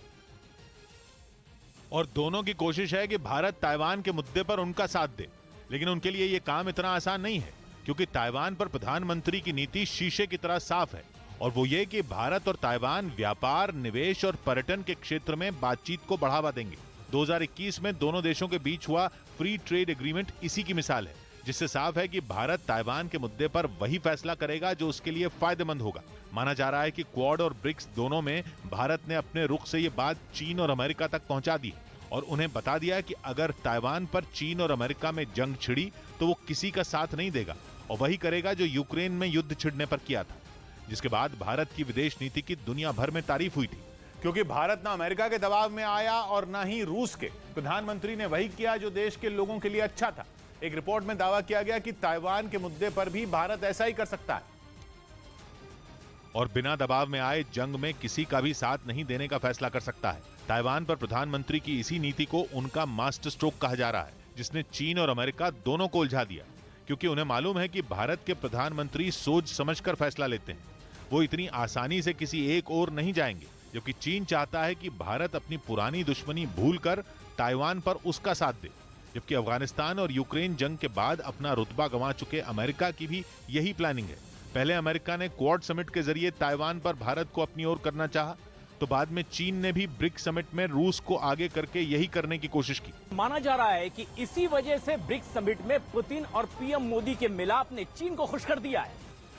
और दोनों की कोशिश है कि भारत ताइवान के मुद्दे पर उनका साथ दे, लेकिन उनके लिए यह काम इतना आसान नहीं है, क्योंकि ताइवान पर प्रधानमंत्री की नीति शीशे की तरह साफ है और वो ये कि भारत और ताइवान व्यापार, निवेश और पर्यटन के क्षेत्र में बातचीत को बढ़ावा देंगे। 2021 में दोनों देशों के बीच हुआ फ्री ट्रेड एग्रीमेंट इसी की मिसाल है, जिससे साफ है कि भारत ताइवान के मुद्दे पर वही फैसला करेगा जो उसके लिए फायदेमंद होगा। माना जा रहा है कि क्वाड और ब्रिक्स दोनों में भारत ने अपने रुख से ये बात चीन और अमेरिका तक पहुंचा दी और उन्हें बता दिया कि अगर ताइवान पर चीन और अमेरिका में जंग छिड़ी तो वो किसी का साथ नहीं देगा और वही करेगा जो यूक्रेन में युद्ध छिड़ने पर किया था, जिसके बाद भारत की विदेश नीति की दुनिया भर में तारीफ हुई थी। क्योंकि भारत ना अमेरिका के दबाव में आया और ना ही रूस के। प्रधानमंत्री ने वही किया जो देश के लोगों के लिए अच्छा था। एक रिपोर्ट में दावा किया गया कि ताइवान के मुद्दे पर भी भारत ऐसा ही कर सकता है और बिना दबाव में आए जंग में किसी का भी साथ नहीं देने का फैसला कर सकता है। ताइवान पर प्रधानमंत्री की इसी नीति को उनका मास्टर स्ट्रोक कहा जा रहा है, जिसने चीन और अमेरिका दोनों को उलझा दिया, क्योंकि उन्हें मालूम है कि भारत के प्रधानमंत्री सोच समझकर फैसला लेते हैं। वो इतनी आसानी से किसी एक ओर नहीं जाएंगे, जबकि चीन चाहता है कि भारत अपनी पुरानी दुश्मनी भूलकर ताइवान पर उसका साथ दे। जबकि अफगानिस्तान और यूक्रेन जंग के बाद अपना रुतबा गंवा चुके अमेरिका की भी यही प्लानिंग है। पहले अमेरिका ने क्वाड समिट के जरिए ताइवान पर भारत को अपनी ओर करना चाहा, तो बाद में चीन ने भी ब्रिक्स समिट में रूस को आगे करके यही करने की कोशिश की। माना जा रहा है कि इसी वजह से ब्रिक्स समिट में पुतिन और पीएम मोदी के मिलाप ने चीन को खुश कर दिया है,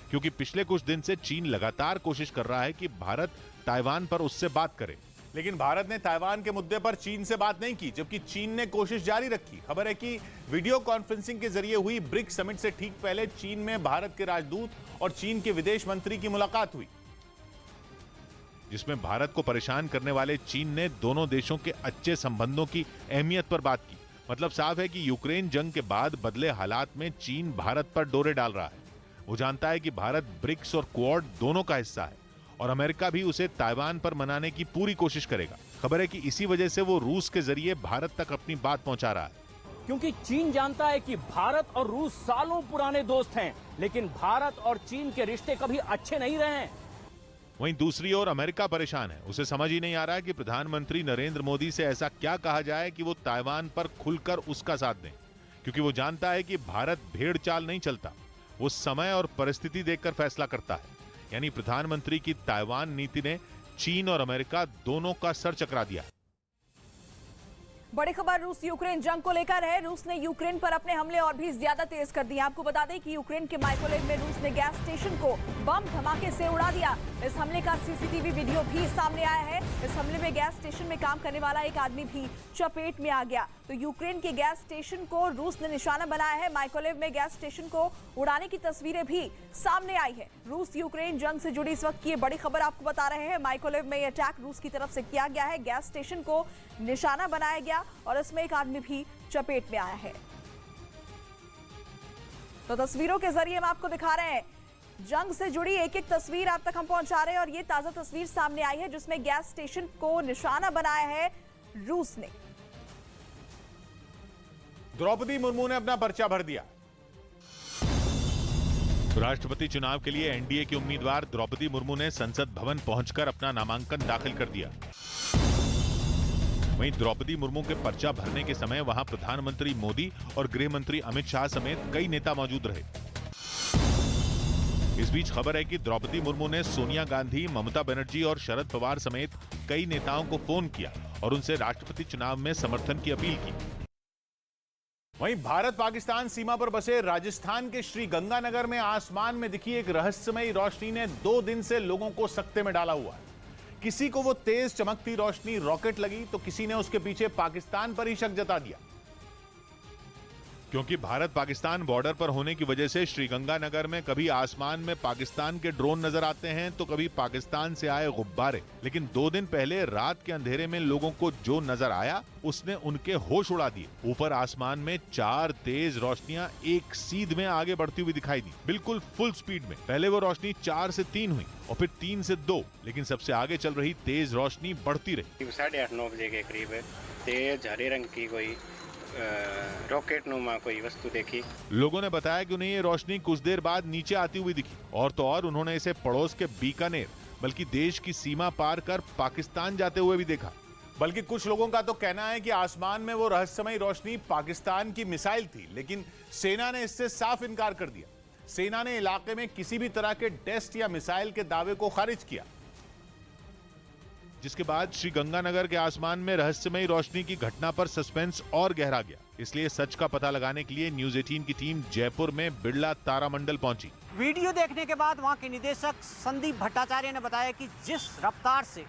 क्योंकि पिछले कुछ दिन से चीन लगातार कोशिश कर रहा है कि भारत ताइवान पर उससे बात करे। लेकिन भारत ने ताइवान के मुद्दे पर चीन से बात नहीं की, जबकि चीन ने कोशिश जारी रखी। खबर है कि वीडियो कॉन्फ्रेंसिंग के जरिए हुई ब्रिक्स समिट से ठीक पहले चीन में भारत के राजदूत और चीन के विदेश मंत्री की मुलाकात हुई, जिसमें भारत को परेशान करने वाले चीन ने दोनों देशों के अच्छे संबंधों की अहमियत पर बात की। मतलब साफ है कि यूक्रेन जंग के बाद बदले हालात में चीन भारत पर डोरे डाल रहा है। वो जानता है कि भारत ब्रिक्स और क्वाड दोनों का हिस्सा है और अमेरिका भी उसे ताइवान पर मनाने की पूरी कोशिश करेगा। खबर है कि इसी वजह से वो रूस के जरिए भारत तक अपनी बात पहुंचा रहा है, क्योंकि चीन जानता है कि भारत और रूस सालों पुराने दोस्त हैं, लेकिन भारत और चीन के रिश्ते कभी अच्छे नहीं रहे हैं। वहीं दूसरी ओर अमेरिका परेशान है। उसे समझ ही नहीं आ रहा है कि प्रधानमंत्री नरेंद्र मोदी से ऐसा क्या कहा जाए कि वो ताइवान पर खुलकर उसका साथ दें, क्योंकि वो जानता है कि भारत भेड़ चाल नहीं चलता, वो समय और परिस्थिति देखकर फैसला करता है। यानी प्रधानमंत्री की ताइवान नीति ने चीन और अमेरिका दोनों का सर चकरा दिया। बड़ी खबर रूस यूक्रेन जंग को लेकर है। रूस ने यूक्रेन पर अपने हमले और भी ज्यादा तेज कर दिए। आपको बता दें कि यूक्रेन के माइकोलेव में रूस ने गैस स्टेशन को बम धमाके से उड़ा दिया। इस हमले का सीसीटीवी वीडियो भी सामने आया है। इस हमले में गैस स्टेशन में काम करने वाला एक आदमी भी चपेट में आ गया। तो यूक्रेन के गैस स्टेशन को रूस ने निशाना बनाया है। माइकोलेव में गैस स्टेशन को उड़ाने की तस्वीरें भी सामने आई है। रूस यूक्रेन जंग से जुड़ी इस वक्त की बड़ी खबर आपको बता रहे हैं। माइकोलेव में यह अटैक रूस की तरफ से किया गया है। गैस स्टेशन को निशाना बनाया गया और इसमें एक आदमी भी चपेट में आया है। तो तस्वीरों के जरिए हम आपको दिखा रहे हैं, जंग से जुड़ी एक एक तस्वीर आप तक हम पहुंचा रहे हैं। और ये ताजा तस्वीर सामने आई है जिसमें गैस स्टेशन को निशाना बनाया है रूस ने। द्रौपदी मुर्मू ने अपना पर्चा भर दिया। राष्ट्रपति चुनाव के लिए एनडीए की उम्मीदवार द्रौपदी मुर्मू ने संसद भवन पहुंचकर अपना नामांकन दाखिल कर दिया। वहीं द्रौपदी मुर्मू के पर्चा भरने के समय वहां प्रधानमंत्री मोदी और गृह मंत्री अमित शाह समेत कई नेता मौजूद रहे। इस बीच खबर है कि द्रौपदी मुर्मू ने सोनिया गांधी, ममता बनर्जी और शरद पवार समेत कई नेताओं को फोन किया और उनसे राष्ट्रपति चुनाव में समर्थन की अपील की। वहीं भारत पाकिस्तान सीमा पर बसे राजस्थान के श्रीगंगानगर में आसमान में दिखी एक रहस्यमयी रोशनी ने 2 दिन से लोगों को सकते में डाला हुआ है। किसी को वो तेज चमकती रोशनी रॉकेट लगी तो किसी ने उसके पीछे पाकिस्तान पर ही शक जता दिया। क्योंकि भारत पाकिस्तान बॉर्डर पर होने की वजह से श्रीगंगानगर में कभी आसमान में पाकिस्तान के ड्रोन नजर आते हैं तो कभी पाकिस्तान से आए गुब्बारे। लेकिन 2 दिन पहले रात के अंधेरे में लोगों को जो नजर आया उसने उनके होश उड़ा दिए। ऊपर आसमान में 4 तेज रोशनियां एक सीध में आगे बढ़ती हुई दिखाई दी, बिल्कुल फुल स्पीड में। पहले वो रोशनी 4 से 3 हुई और फिर 3 से 2, लेकिन सबसे आगे चल रही तेज रोशनी बढ़ती रही। 8:30-9 बजे के करीब तेज हरे रंग की कोई रॉकेट नुमा कोई वस्तु देखी। लोगों ने बताया कि उन्हें ये रोशनी कुछ देर बाद नीचे आती हुई दिखी और तो और उन्होंने इसे पड़ोस के बीकानेर बल्कि देश की सीमा पार कर पाकिस्तान जाते हुए भी देखा। बल्कि कुछ लोगों का तो कहना है कि आसमान में वो रहस्यमयी रोशनी पाकिस्तान की मिसाइल थी, लेकिन सेना ने इससे साफ इनकार कर दिया। सेना ने इलाके में किसी भी तरह के टेस्ट या मिसाइल के दावे को खारिज किया। जिसके बाद श्रीगंगानगर के आसमान में रहस्यमयी रोशनी की घटना पर सस्पेंस और गहरा गया। इसलिए सच का पता लगाने के लिए न्यूज 18 की टीम जयपुर में बिरला तारामंडल पहुंची। वीडियो देखने के बाद वहां के निदेशक संदीप भट्टाचार्य ने बताया कि जिस रफ्तार से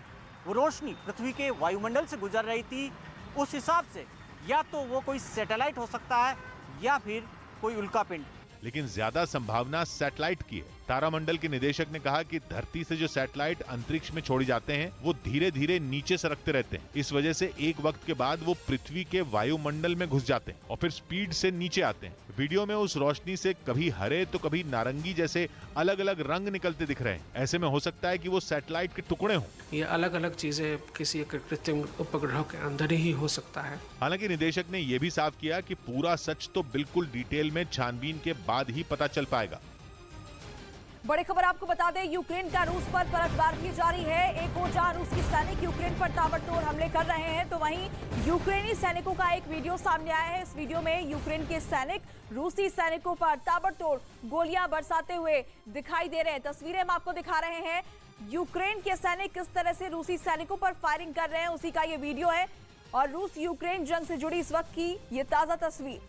वो रोशनी पृथ्वी के वायुमंडल से गुजर रही थी, उस हिसाब से या तो वो कोई सैटेलाइट हो सकता है या फिर कोई उल्कापिंड। लेकिन ज्यादा संभावना सैटेलाइट की है। तारामंडल के निदेशक ने कहा कि धरती से जो सैटेलाइट अंतरिक्ष में छोड़े जाते हैं वो धीरे धीरे नीचे सरकते रहते हैं। इस वजह से एक वक्त के बाद वो पृथ्वी के वायुमंडल में घुस जाते हैं और फिर स्पीड से नीचे आते हैं। वीडियो में उस रोशनी से कभी हरे तो कभी नारंगी जैसे अलग अलग रंग निकलते दिख रहे हैं। ऐसे में हो सकता है कि वो सैटेलाइट के टुकड़े हों। ये अलग अलग चीजें किसी कृत्रिम उपग्रह के अंदर ही हो सकता है। हालांकि निदेशक ने यह भी साफ किया कि पूरा सच तो बिल्कुल डिटेल में छानबीन के बाद ही पता चल पाएगा। बड़ी खबर आपको बता दें, यूक्रेन का रूस पर पलटवार भी जारी है। एक ओर जहां रूसी सैनिक यूक्रेन पर ताबड़तोड़ हमले कर रहे हैं, तो वहीं यूक्रेनी सैनिकों का एक वीडियो सामने आया है। इस वीडियो में यूक्रेन के सैनिक रूसी सैनिकों पर ताबड़तोड़ गोलियां बरसाते हुए दिखाई दे रहे हैं। तस्वीरें हम आपको दिखा रहे हैं। यूक्रेन के सैनिक किस तरह से रूसी सैनिकों पर फायरिंग कर रहे हैं, उसी का ये वीडियो है और रूस यूक्रेन जंग से जुड़ी इस वक्त की ये ताजा तस्वीर।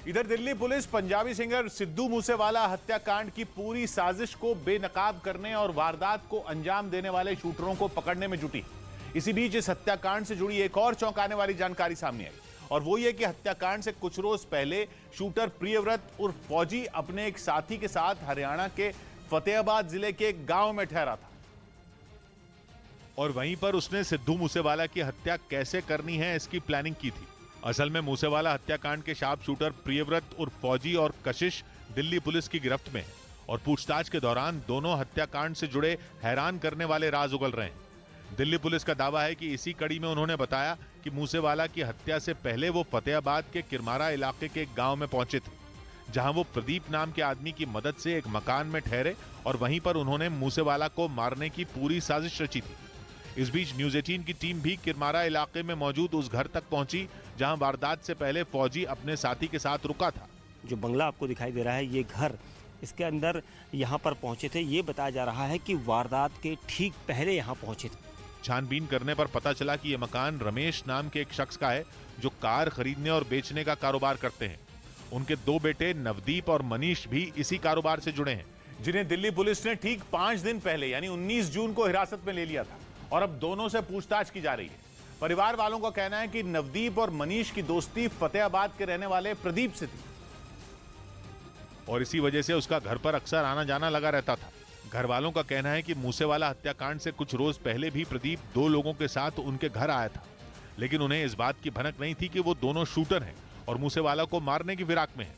इधर दिल्ली पुलिस पंजाबी सिंगर सिद्धू मूसेवाला हत्याकांड की पूरी साजिश को बेनकाब करने और वारदात को अंजाम देने वाले शूटरों को पकड़ने में जुटी। इसी बीच इस हत्याकांड से जुड़ी एक और चौंकाने वाली जानकारी सामने आई और वो ये कि हत्याकांड से कुछ रोज पहले शूटर प्रियव्रत उर्फ फौजी अपने एक साथी के साथ हरियाणा के फतेहाबाद जिले के एक गांव में ठहरा था और वहीं पर उसने सिद्धू मूसेवाला की हत्या कैसे करनी है इसकी प्लानिंग की थी। असल में मूसेवाला हत्याकांड के शार्प शूटर प्रियव्रत उर्फ फौजी और कशिश दिल्ली पुलिस की गिरफ्त में है और पूछताछ के दौरान दोनों हत्याकांड से जुड़े हैरान करने वाले राज उगल रहे हैं। दिल्ली पुलिस का दावा है कि इसी कड़ी में उन्होंने बताया कि मूसेवाला की हत्या से पहले वो फतेहाबाद के किरमारा इलाके के एक गांव में पहुंचे थे, जहां वो प्रदीप नाम के आदमी की मदद से एक मकान में ठहरे और वहीं पर उन्होंने मूसेवाला को मारने की पूरी साजिश रची थी। इस बीच न्यूज 18 की टीम भी किरमारा इलाके में मौजूद उस घर तक पहुंची जहां वारदात से पहले फौजी अपने साथी के साथ रुका था। जो बंगला आपको दिखाई दे रहा है, ये घर, इसके अंदर यहाँ पर पहुंचे थे। ये बताया जा रहा है कि वारदात के ठीक पहले यहाँ पहुंचे थे। छानबीन करने पर पता चला कि यह मकान रमेश नाम के एक शख्स का है जो कार खरीदने और बेचने का कारोबार करते हैं। उनके दो बेटे नवदीप और मनीष भी इसी कारोबार से जुड़े हैं, जिन्हें दिल्ली पुलिस ने ठीक 5 दिन पहले यानी 19 जून को हिरासत में ले लिया था और अब दोनों से पूछताछ की जा रही है। परिवार वालों का कहना है कि नवदीप और मनीष की दोस्ती फतेहाबाद के रहने वाले प्रदीप से थी और इसी वजह से उसका घर पर अक्सर आना जाना लगा रहता था। घर वालों का कहना है कि मूसेवाला हत्याकांड से कुछ रोज पहले भी प्रदीप 2 लोगों के साथ उनके घर आया था, लेकिन उन्हें इस बात की भनक नहीं थी कि वो दोनों शूटर हैं और मूसेवाला को मारने की फिराक में है।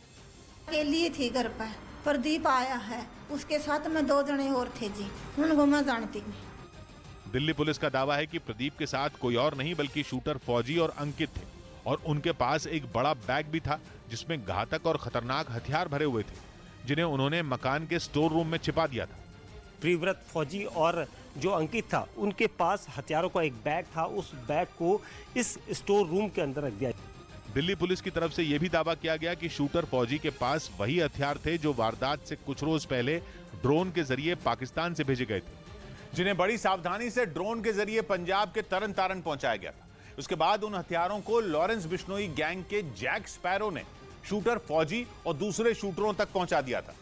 अकेली थी घर पर, प्रदीप आया है, उसके साथ में 2 जने और थे जी, उनको मैं जानती नहीं। दिल्ली पुलिस का दावा है कि प्रदीप के साथ कोई और नहीं बल्कि शूटर फौजी और अंकित थे और उनके पास एक बड़ा बैग भी था जिसमें घातक और खतरनाक हथियार भरे हुए थे, जिन्हें उन्होंने मकान के स्टोर रूम में छिपा दिया था। प्रियव्रत फौजी और जो अंकित था, उनके पास हथियारों का एक बैग था। उस बैग को इस स्टोर रूम के अंदर रख दिया। दिल्ली पुलिस की तरफ से यह भी दावा किया गया कि शूटर फौजी के पास वही हथियार थे जो वारदात से कुछ रोज पहले ड्रोन के जरिए पाकिस्तान से भेजे गए थे, जिन्हें बड़ी सावधानी से ड्रोन के जरिए पंजाब के तरन तारण पहुंचाया गया था। उसके बाद उन हथियारों को लॉरेंस बिश्नोई गैंग के जैक स्पैरो ने शूटर फौजी और दूसरे शूटरों तक पहुंचा दिया था।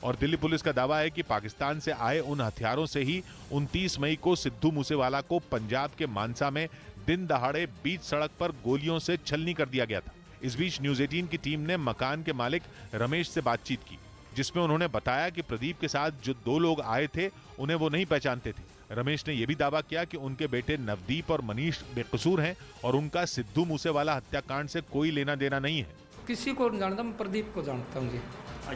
और दिल्ली पुलिस का दावा है कि पाकिस्तान से आए उन हथियारों से ही 29 मई को सिद्धू मूसेवाला को पंजाब के मानसा में दिन दहाड़े बीच सड़क पर गोलियों से छलनी कर दिया गया था। इस बीच न्यूज 18 की टीम ने मकान के मालिक रमेश से बातचीत की, जिसमें उन्होंने बताया कि प्रदीप के साथ जो 2 लोग आए थे उन्हें वो नहीं पहचानते थे। रमेश ने यह भी दावा किया कि उनके बेटे नवदीप और मनीष बेकसूर हैं और उनका सिद्धू मूसेवाला हत्याकांड से कोई लेना देना नहीं है। किसी को नहीं जानता, मैं प्रदीप को जानता हूँ जी,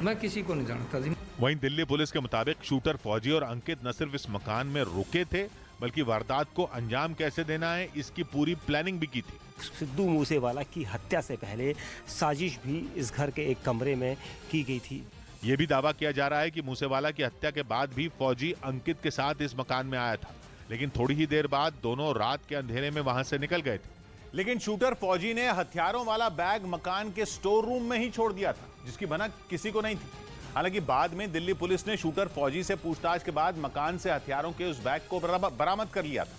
मैं किसी को नहीं जानता जी। वहीं दिल्ली पुलिस के मुताबिक शूटर फौजी और अंकित न सिर्फ इस मकान में रुके थे बल्कि वारदात को अंजाम कैसे देना है इसकी पूरी प्लानिंग भी की थी। सिद्धू मूसेवाला की हत्या से पहले साजिश भी इस घर के एक कमरे में की गई थी। ये भी दावा किया जा रहा है कि मूसेवाला की हत्या के बाद भी फौजी अंकित के साथ इस मकान में आया था, लेकिन थोड़ी ही देर बाद दोनों रात के अंधेरे में वहां से निकल गए थे। लेकिन शूटर फौजी ने हथियारों वाला बैग मकान के स्टोर रूम में ही छोड़ दिया था, जिसकी भनक किसी को नहीं थी। हालांकि बाद में दिल्ली पुलिस ने शूटर फौजी से पूछताछ के बाद मकान से हथियारों के उस बैग को बरामद कर लिया था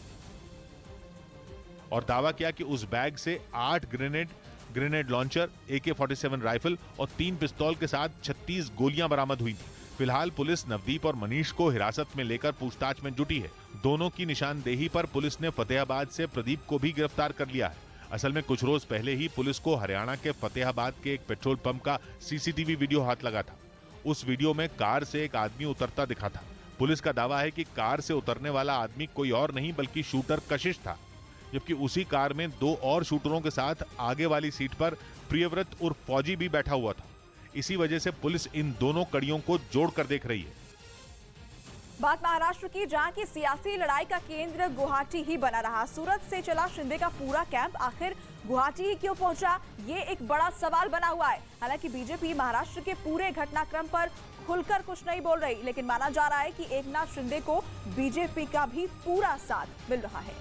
और दावा किया कि उस बैग से 8 ग्रेनेड लॉन्चर, AK-47 राइफल और 3 पिस्तौल के साथ 36 गोलियां बरामद हुई थी। फिलहाल पुलिस नवदीप और मनीष को हिरासत में लेकर पूछताछ में जुटी है। दोनों की निशानदेही पर पुलिस ने फतेहाबाद से प्रदीप को भी गिरफ्तार कर लिया है। असल में कुछ रोज पहले ही पुलिस को हरियाणा के फतेहाबाद के एक पेट्रोल पंप का सीसीटीवी वीडियो हाथ लगा था। उस वीडियो में कार से एक आदमी उतरता दिखा था। पुलिस का दावा है कि कार से उतरने वाला आदमी कोई और नहीं बल्कि शूटर कशिश था, जबकि उसी कार में 2 और शूटरों के साथ आगे वाली सीट पर प्रियव्रत उर्फ फौजी भी बैठा हुआ था। इसी वजह से पुलिस इन दोनों कड़ियों को जोड़कर देख रही है। बात महाराष्ट्र की, जहां की सियासी लड़ाई का केंद्र गुवाहाटी ही बना रहा। सूरत से चला शिंदे का पूरा कैंप आखिर गुवाहाटी ही क्यों पहुंचा, ये एक बड़ा सवाल बना हुआ है। हालांकि बीजेपी महाराष्ट्र के पूरे घटनाक्रम पर खुलकर कुछ नहीं बोल रही, लेकिन माना जा रहा है कि एकनाथ शिंदे को बीजेपी का भी पूरा साथ मिल रहा है।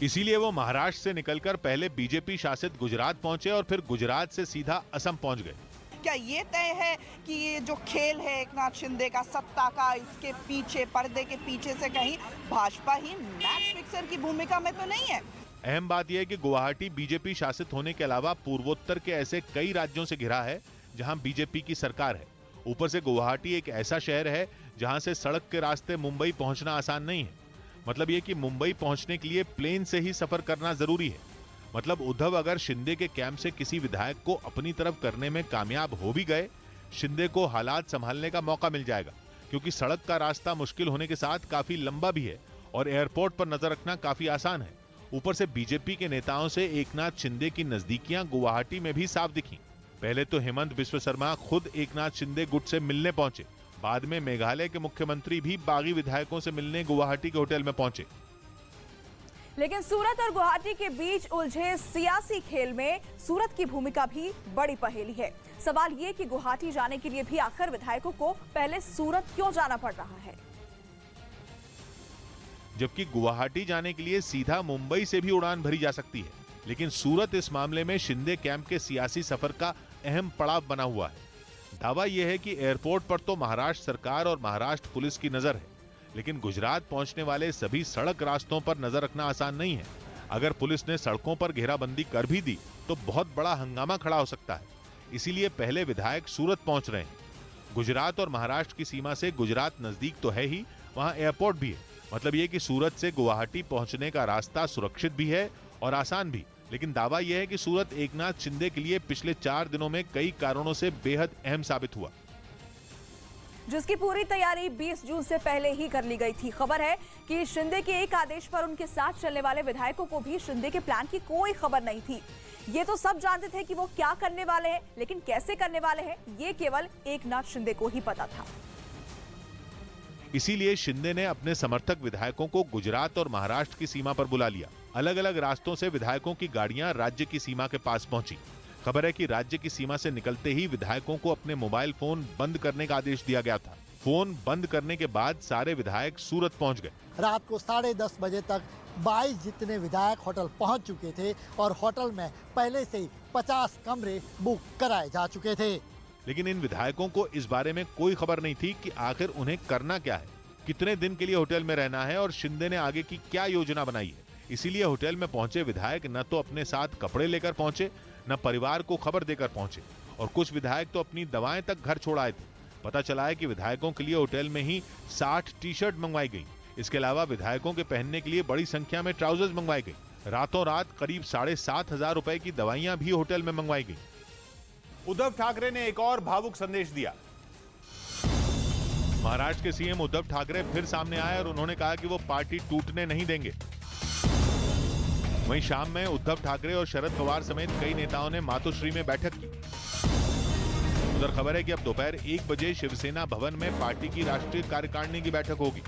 इसीलिए वो महाराष्ट्र से निकलकर पहले बीजेपी शासित गुजरात पहुंचे और फिर गुजरात से सीधा असम पहुंच गए। क्या ये तय है कि ये जो खेल है एकनाथ शिंदे का सत्ता का, इसके पीछे पर्दे के पीछे से कहीं भाजपा ही मैच फिक्सर की भूमिका में तो नहीं है? अहम बात यह है कि गुवाहाटी बीजेपी शासित होने के अलावा पूर्वोत्तर के ऐसे कई राज्यों से घिरा है जहां बीजेपी की सरकार है। ऊपर से गुवाहाटी एक ऐसा शहर है जहां से सड़क के रास्ते मुंबई पहुंचना आसान नहीं है। मतलब ये कि मुंबई पहुंचने के लिए प्लेन से ही सफर करना जरूरी है। मतलब उद्धव अगर शिंदे के कैंप से किसी विधायक को अपनी तरफ करने में कामयाब हो भी गए, शिंदे को हालात संभालने का मौका मिल जाएगा, क्योंकि सड़क का रास्ता मुश्किल होने के साथ काफी लंबा भी है और एयरपोर्ट पर नजर रखना काफी आसान है। ऊपर से बीजेपी के नेताओं से एकनाथ शिंदे की नजदीकियां गुवाहाटी में भी साफ दिखी। पहले तो हेमंत बिस्व शर्मा खुद एकनाथ शिंदे गुट से मिलने पहुंचे। बाद में मेघालय के मुख्यमंत्री भी बागी विधायकों से मिलने गुवाहाटी के होटल में पहुंचे। लेकिन सूरत और गुवाहाटी के बीच उलझे सियासी खेल में सूरत की भूमिका भी बड़ी पहेली है। सवाल ये कि गुवाहाटी जाने के लिए भी आखिर विधायकों को पहले सूरत क्यों जाना पड़ रहा है, जबकि गुवाहाटी जाने के लिए सीधा मुंबई से भी उड़ान भरी जा सकती है। लेकिन सूरत इस मामले में शिंदे कैंप के सियासी सफर का अहम पड़ाव बना हुआ है। दावा यह है कि एयरपोर्ट पर तो महाराष्ट्र सरकार और महाराष्ट्र पुलिस की नजर है, लेकिन गुजरात पहुंचने वाले सभी सड़क रास्तों पर नजर रखना आसान नहीं है। अगर पुलिस ने सड़कों पर घेराबंदी कर भी दी तो बहुत बड़ा हंगामा खड़ा हो सकता है। इसीलिए पहले विधायक सूरत पहुंच रहे हैं। गुजरात और महाराष्ट्र की सीमा से गुजरात नजदीक तो है ही, वहां एयरपोर्ट भी है। मतलब ये कि सूरत से गुवाहाटी पहुंचने का रास्ता सुरक्षित भी है और आसान भी। लेकिन दावा यह है कि सूरत एकनाथ शिंदे के लिए पिछले 4 दिनों में कई कारणों से बेहद अहम साबित हुआ, जिसकी पूरी तैयारी 20 जून से पहले ही कर ली गई थी। खबर है कि शिंदे के एक आदेश पर उनके साथ चलने वाले विधायकों को भी शिंदे के प्लान की कोई खबर नहीं थी। ये तो सब जानते थे कि वो क्या करने वाले हैं, लेकिन कैसे करने वाले हैं ये केवल एकनाथ शिंदे को ही पता था। इसीलिए शिंदे ने अपने समर्थक विधायकों को गुजरात और महाराष्ट्र की सीमा पर बुला लिया। अलग अलग रास्तों से विधायकों की गाड़ियां राज्य की सीमा के पास पहुंची। खबर है कि राज्य की सीमा से निकलते ही विधायकों को अपने मोबाइल फोन बंद करने का आदेश दिया गया था। फोन बंद करने के बाद सारे विधायक सूरत पहुंच गए। रात को 10:30 बजे तक 22 जितने विधायक होटल पहुंच चुके थे और होटल में पहले से ही 50 कमरे बुक कराए जा चुके थे। लेकिन इन विधायकों को इस बारे में कोई खबर नहीं थी कि आखिर उन्हें करना क्या है, कितने दिन के लिए होटल में रहना है और शिंदे ने आगे की क्या योजना बनाई है। इसीलिए होटल में पहुंचे विधायक न तो अपने साथ कपड़े लेकर पहुंचे, न परिवार को खबर देकर पहुंचे, और कुछ विधायक तो अपनी दवाएं तक घर छोड़ आए थे। पता चला है कि विधायकों के लिए होटल में ही 60 टी-शर्ट मंगवाई गई। इसके अलावा विधायकों के पहनने के लिए बड़ी संख्या में ट्राउजर्स मंगवाई गई। रातों रात करीब 7,500 रुपए की दवाइयां भी होटल में मंगवाई गई। उद्धव ठाकरे ने एक और भावुक संदेश दिया। महाराष्ट्र के सीएम उद्धव ठाकरे फिर सामने आए और उन्होंने कहा कि वो पार्टी टूटने नहीं देंगे। वहीं शाम में उद्धव ठाकरे और शरद पवार समेत कई नेताओं ने मातोश्री में बैठक की। उधर खबर है कि अब दोपहर 1 बजे शिवसेना भवन में पार्टी की राष्ट्रीय कार्यकारिणी की बैठक होगी।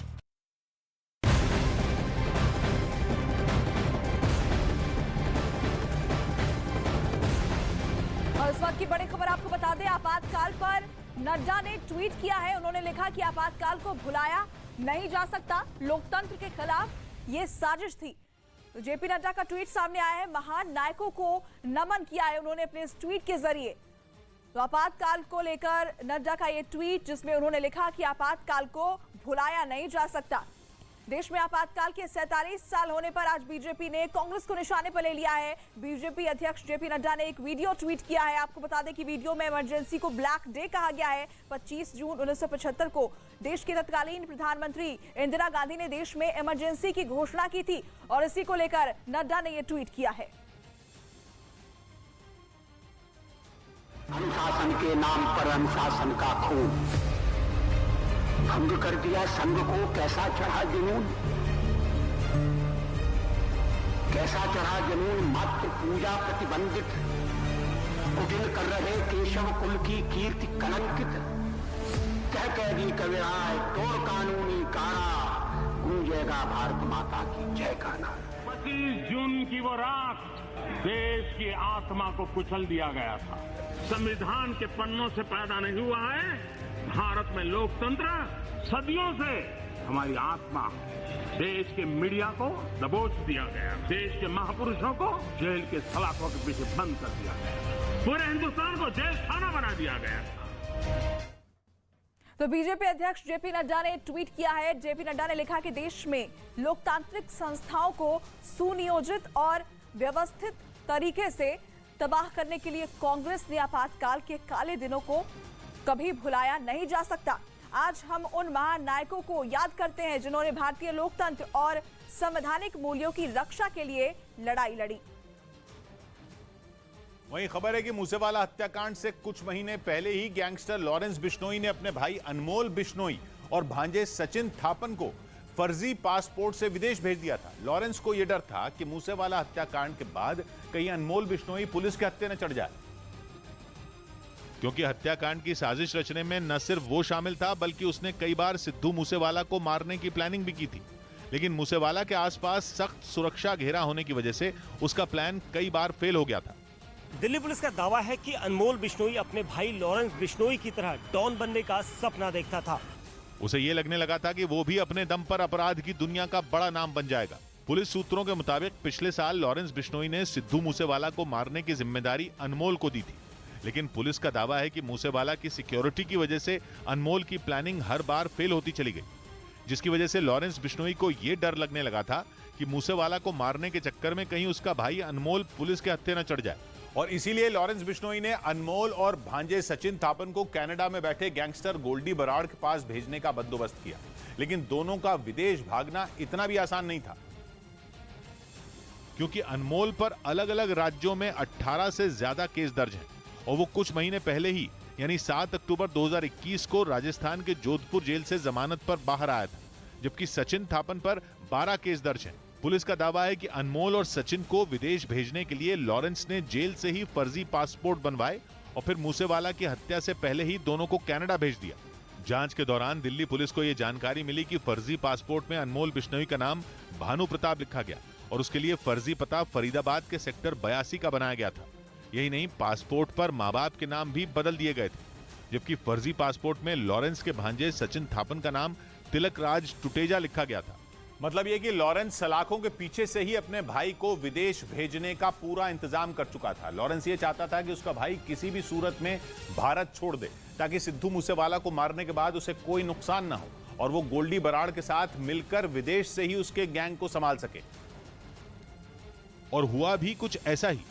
और इस वक्त की बड़ी खबर आपको बता दें, आपातकाल पर नड्डा ने ट्वीट किया है। उन्होंने लिखा कि आपातकाल को भुलाया नहीं जा सकता, लोकतंत्र के खिलाफ ये साजिश थी। तो जेपी नड्डा का ट्वीट सामने आया है, महान नायकों को नमन किया है उन्होंने अपने इस ट्वीट के जरिए। तो आपातकाल को लेकर नड्डा का ये ट्वीट, जिसमें उन्होंने लिखा कि आपातकाल को भुलाया नहीं जा सकता। देश में आपातकाल के 47 साल होने पर आज बीजेपी ने कांग्रेस को निशाने पर ले लिया है। बीजेपी अध्यक्ष जेपी नड्डा ने एक वीडियो ट्वीट किया है। आपको बता दें कि वीडियो में इमरजेंसी को ब्लैक डे कहा गया है। 25 जून 1975 को देश की तत्कालीन प्रधानमंत्री इंदिरा गांधी ने देश में इमरजेंसी की घोषणा की थी और इसी को लेकर नड्डा ने यह ट्वीट किया है। अनुशासन के नाम पर अनुशासन का खून, भंग कर दिया संघ को, कैसा चढ़ा जुनून, कैसा चढ़ा जुनून, मात्र पूजा प्रतिबंधित, कुटिल कर रहे केशव कुल की कीर्ति कलंकित, कह दी कविराय तोड़ कानूनी कारा, गूंजेगा भारत माता की जय का नारा। 25 जून की वो रात देश की आत्मा को कुचल दिया गया था। संविधान के पन्नों से पैदा नहीं हुआ है भारत में लोकतंत्र। सदियों से हमारी आत्मा, देश के मीडिया को दबोच दिया गया, देश के महापुरुषों को जेल के सलाखों के पीछे बंद कर दिया गया, पूरे हिंदुस्तान को जेल खाना बना दिया गया। तो बीजेपी अध्यक्ष जेपी नड्डा ने ट्वीट किया है। जेपी नड्डा ने लिखा कि देश में लोकतांत्रिक संस्थाओं को सुनियोजित और व्यवस्थित तरीके से तबाह करने के लिए कांग्रेस ने आपातकाल के काले दिनों को कभी भुलाया नहीं जा सकता। आज हम उन महान नायकों को याद करते हैं जिन्होंने भारतीय लोकतंत्र और संवैधानिक मूल्यों की रक्षा के लिए लड़ाई लड़ी। वहीं खबर है कि मूसेवाला हत्याकांड से कुछ महीने पहले ही गैंगस्टर लॉरेंस बिश्नोई ने अपने भाई अनमोल बिश्नोई और भांजे सचिन थापन को फर्जी पासपोर्ट से विदेश भेज दिया था। लॉरेंस को यह डर था कि मूसेवाला हत्याकांड के बाद कहीं अनमोल बिश्नोई पुलिस के हत्थे न चढ़ जाए, क्योंकि हत्याकांड की साजिश रचने में न सिर्फ वो शामिल था बल्कि उसने कई बार सिद्धू मूसेवाला को मारने की प्लानिंग भी की थी। लेकिन मूसेवाला के आसपास सख्त सुरक्षा घेरा होने की वजह से उसका प्लान कई बार फेल हो गया था। दिल्ली पुलिस का दावा है कि अनमोल बिश्नोई अपने भाई लॉरेंस बिश्नोई की तरह डॉन बनने का सपना देखता था। उसे ये लगने लगा था कि वो भी अपने दम पर अपराध की दुनिया का बड़ा नाम बन जाएगा। पुलिस सूत्रों के मुताबिक पिछले साल लॉरेंस बिश्नोई ने सिद्धू मूसेवाला को मारने की जिम्मेदारी अनमोल को दी थी, लेकिन पुलिस का दावा है कि मूसेवाला की सिक्योरिटी की वजह से अनमोल की प्लानिंग हर बार फेल होती चली गई, जिसकी वजह से लॉरेंस बिश्नोई को यह डर लगने लगा था कि मूसेवाला को मारने के चक्कर में कहीं उसका भाई अनमोल पुलिस के हत्थे न चढ़ जाए। और इसीलिए लॉरेंस बिश्नोई ने अनमोल और भांजे सचिन थापन को कनाडा में बैठे गैंगस्टर गोल्डी बराड़ के पास भेजने का बंदोबस्त किया। लेकिन दोनों का विदेश भागना इतना भी आसान नहीं था, क्योंकि अनमोल पर अलग अलग राज्यों में 18 से ज्यादा केस दर्ज हैं और वो कुछ महीने पहले ही यानी 7 अक्टूबर 2021 को राजस्थान के जोधपुर जेल से जमानत पर बाहर आया था, जबकि सचिन थापन पर 12 केस दर्ज हैं। पुलिस का दावा है कि अनमोल और सचिन को विदेश भेजने के लिए लॉरेंस ने जेल से ही फर्जी पासपोर्ट बनवाए और फिर मूसेवाला की हत्या से पहले ही दोनों को कनाडा भेज दिया। जांच के दौरान दिल्ली पुलिस को यह जानकारी मिली कि फर्जी पासपोर्ट में अनमोल बिश्नोई का नाम भानु प्रताप लिखा गया और उसके लिए फर्जी पता फरीदाबाद के सेक्टर 82 का बनाया गया था। यही नहीं, पासपोर्ट पर मां बाप के नाम भी बदल दिए गए थे, जबकि फर्जी पासपोर्ट में लॉरेंस के भांजे सचिन थापन का नाम तिलक राज टुटेजा लिखा गया था। मतलब यह कि लॉरेंस सलाखों के पीछे से ही अपने भाई को विदेश भेजने का पूरा इंतजाम कर चुका था। लॉरेंस ये चाहता था कि उसका भाई किसी भी सूरत में भारत छोड़ दे ताकि सिद्धू मूसेवाला को मारने के बाद उसे कोई नुकसान ना हो और वो गोल्डी बराड़ के साथ मिलकर विदेश से ही उसके गैंग को संभाल सके। और हुआ भी कुछ ऐसा ही।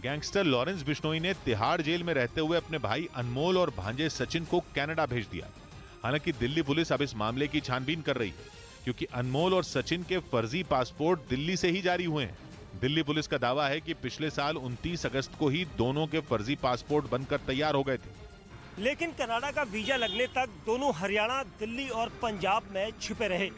गैंगस्टर लॉरेंस बिश्नोई ने तिहाड़ जेल में रहते हुए अपने भाई अनमोल और भांजे सचिन को कनाडा भेज दिया। हालांकि दिल्ली पुलिस अब इस मामले की छानबीन कर रही है, क्योंकि अनमोल और सचिन के फर्जी पासपोर्ट दिल्ली से ही जारी हुए हैं। दिल्ली पुलिस का दावा है कि पिछले साल 29 अगस्त को ही दोनों के फर्जी पासपोर्ट बनकर तैयार हो गए थे, लेकिन कनाडा का वीजा लगने तक दोनों हरियाणा, दिल्ली और पंजाब में छिपे रहे।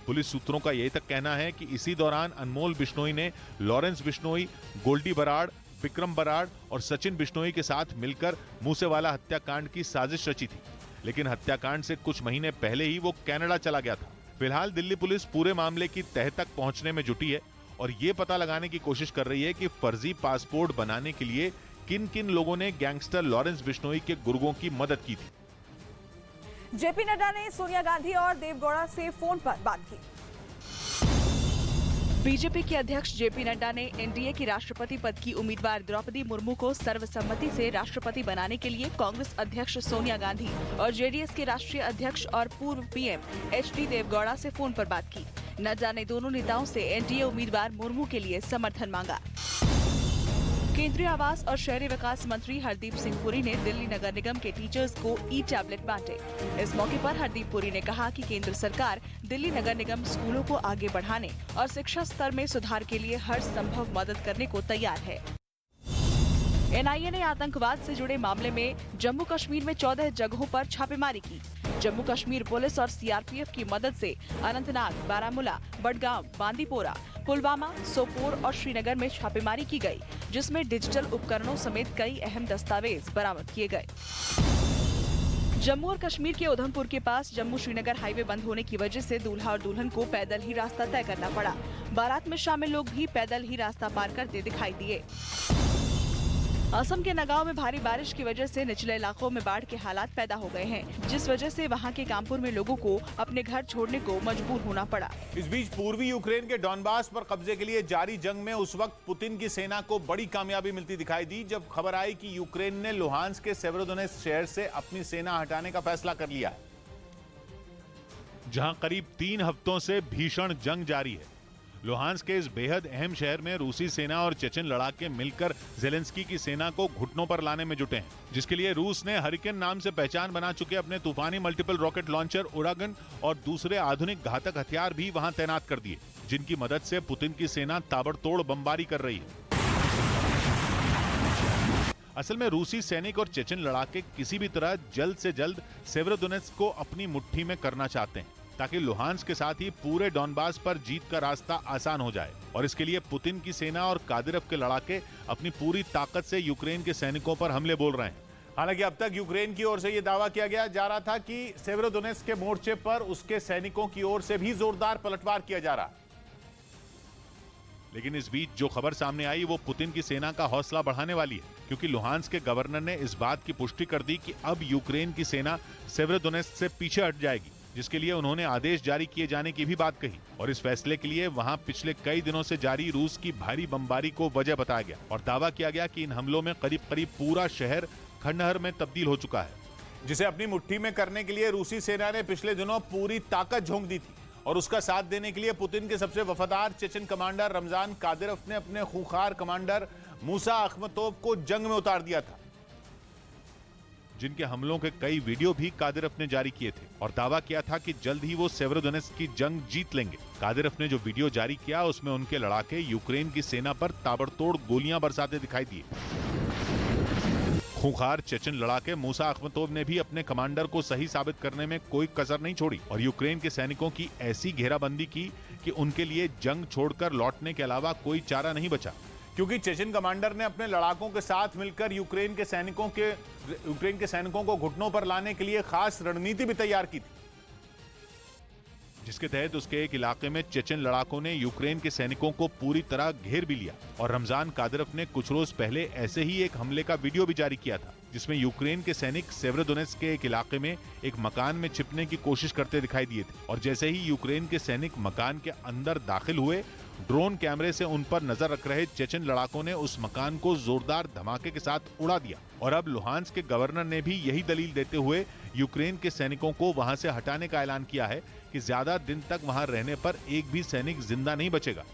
पुलिस सूत्रों का यही तक कहना है कि इसी दौरान अनमोल बिश्नोई ने लॉरेंस बिश्नोई, गोल्डी बराड़, विक्रम बराड़ और सचिन बिश्नोई के साथ मिलकर मूसेवाला हत्याकांड की साजिश रची थी। लेकिन हत्याकांड से कुछ महीने पहले ही वो कनाडा चला गया था। फिलहाल दिल्ली पुलिस पूरे मामले की तह तक पहुंचने में जुटी है और ये पता लगाने की कोशिश कर रही है कि फर्जी पासपोर्ट बनाने के लिए किन किन लोगों ने गैंगस्टर लॉरेंस बिश्नोई के गुर्गों की मदद की थी। जेपी नड्डा ने सोनिया गांधी और देवगौड़ा से फोन पर बात की। बीजेपी के अध्यक्ष जेपी नड्डा ने एनडीए की राष्ट्रपति पद की उम्मीदवार द्रौपदी मुर्मू को सर्वसम्मति से राष्ट्रपति बनाने के लिए कांग्रेस अध्यक्ष सोनिया गांधी और जेडीएस के राष्ट्रीय अध्यक्ष और पूर्व पीएम एचडी देवगौड़ा से फोन पर बात की। न जाने दोनों नेताओं से एनडीए उम्मीदवार मुर्मू के लिए समर्थन मांगा। केंद्रीय आवास और शहरी विकास मंत्री हरदीप सिंह पुरी ने दिल्ली नगर निगम के टीचर्स को ई टैबलेट बांटे। इस मौके पर हरदीप पुरी ने कहा कि केंद्र सरकार दिल्ली नगर निगम स्कूलों को आगे बढ़ाने और शिक्षा स्तर में सुधार के लिए हर संभव मदद करने को तैयार है। एनआईए ने आतंकवाद से जुड़े मामले में जम्मू कश्मीर में 14 जगहों पर छापेमारी की। जम्मू कश्मीर पुलिस और सीआरपीएफ की मदद से अनंतनाग, बारामूला, बडगाम, बांदीपोरा, पुलवामा, सोपोर और श्रीनगर में छापेमारी की गई, जिसमें डिजिटल उपकरणों समेत कई अहम दस्तावेज बरामद किए गए। जम्मू और कश्मीर के उधमपुर के पास जम्मू श्रीनगर हाईवे बंद होने की वजह से दूल्हा और दुल्हन को पैदल ही रास्ता तय करना पड़ा। बारात में शामिल लोग भी पैदल ही रास्ता पार करते दिखाई दिए। असम के नगांव में भारी बारिश की वजह से निचले इलाकों में बाढ़ के हालात पैदा हो गए हैं, जिस वजह से वहां के कामपुर में लोगों को अपने घर छोड़ने को मजबूर होना पड़ा। इस बीच पूर्वी यूक्रेन के डॉनबास पर कब्जे के लिए जारी जंग में उस वक्त पुतिन की सेना को बड़ी कामयाबी मिलती दिखाई दी जब खबर आई कि यूक्रेन ने लुहांस्क के सेवेरोडोनेत्स्क शहर से अपनी सेना हटाने का फैसला कर लिया है। जहां करीब 3 हफ्तों से भीषण जंग जारी है, लुहांस्क के इस बेहद अहम शहर में रूसी सेना और चेचन लड़ाके मिलकर जेलेंस्की की सेना को घुटनों पर लाने में जुटे हैं, जिसके लिए रूस ने हरिकेन नाम से पहचान बना चुके अपने तूफानी मल्टीपल रॉकेट लॉन्चर उरागन और दूसरे आधुनिक घातक हथियार भी वहां तैनात कर दिए, जिनकी मदद से पुतिन की सेना ताबड़तोड़ बमबारी कर रही है। असल में रूसी सैनिक और चेचन लड़ाके किसी भी तरह जल्द से जल्द सेवेरोडोनेत्स्क को अपनी मुट्ठी में करना चाहते हैं, ताकि लुहांस्क के साथ ही पूरे डॉनबास पर जीत का रास्ता आसान हो जाए। और इसके लिए पुतिन की सेना और कादिरोव के लड़ाके अपनी पूरी ताकत से यूक्रेन के सैनिकों पर हमले बोल रहे हैं। हालांकि अब तक यूक्रेन की ओर से यह दावा किया जा रहा था कि सेवेरोडोनेत्स्क के मोर्चे पर उसके सैनिकों की ओर से भी जोरदार पलटवार किया जा रहा। लेकिन इस बीच जो खबर सामने आई वो पुतिन की सेना का हौसला बढ़ाने वाली है, क्योंकि लुहांस्क के गवर्नर ने इस बात की पुष्टि कर दी कि अब यूक्रेन की सेना सेवेरोडोनेत्स्क से पीछे हट जाएगी, जिसके लिए उन्होंने आदेश जारी किए जाने की भी बात कही। और इस फैसले के लिए वहां पिछले कई दिनों से जारी रूस की भारी बमबारी को वजह बताया गया और दावा किया गया कि इन हमलों में करीब करीब पूरा शहर खंडहर में तब्दील हो चुका है, जिसे अपनी मुट्ठी में करने के लिए रूसी सेना ने पिछले दिनों पूरी ताकत झोंक दी थी। और उसका साथ देने के लिए पुतिन के सबसे वफादार चेचन कमांडर रमजान कादिरोव ने अपने खूंखार कमांडर मूसा अखमतोव को जंग में उतार दिया था, जिनके हमलों के कई वीडियो भी कादिरोव ने जारी किए थे और दावा किया था कि जल्द ही वो सेवेरोडोनेत्स्क की जंग जीत लेंगे। कादिरोव ने जो वीडियो जारी किया उसमें उनके लड़ाके यूक्रेन की सेना पर ताबड़तोड़ गोलियां बरसाते दिखाई दिए। खूंखार चेचन लड़ाके मूसा अखमतोव ने भी अपने कमांडर को सही साबित करने में कोई कसर नहीं छोड़ी और यूक्रेन के सैनिकों की ऐसी घेराबंदी की कि उनके लिए जंग छोड़कर लौटने के अलावा कोई चारा नहीं बचा, क्योंकि चेचन कमांडर ने अपने लड़ाकों के साथ मिलकर यूक्रेन के सैनिकों को घुटनों पर लाने के लिए खास रणनीति भी तैयार की थी, जिसके तहत उसके एक इलाके में चेचन लड़ाकों ने यूक्रेन के सैनिकों को पूरी तरह घेर भी लिया। और रमजान कादिरोव ने कुछ रोज पहले ऐसे ही एक हमले का वीडियो भी जारी किया था, जिसमें यूक्रेन के सैनिक सेवेरोडोनेत्स्क के एक इलाके में एक मकान में छिपने की कोशिश करते दिखाई दिए थे और जैसे ही यूक्रेन के सैनिक मकान के अंदर दाखिल हुए, ड्रोन कैमरे से उन पर नजर रख रहे चेचन लड़ाकों ने उस मकान को जोरदार धमाके के साथ उड़ा दिया। और अब लुहांस्क के गवर्नर ने भी यही दलील देते हुए यूक्रेन के सैनिकों को वहां से हटाने का ऐलान किया है कि ज्यादा दिन तक वहां रहने पर एक भी सैनिक जिंदा नहीं बचेगा।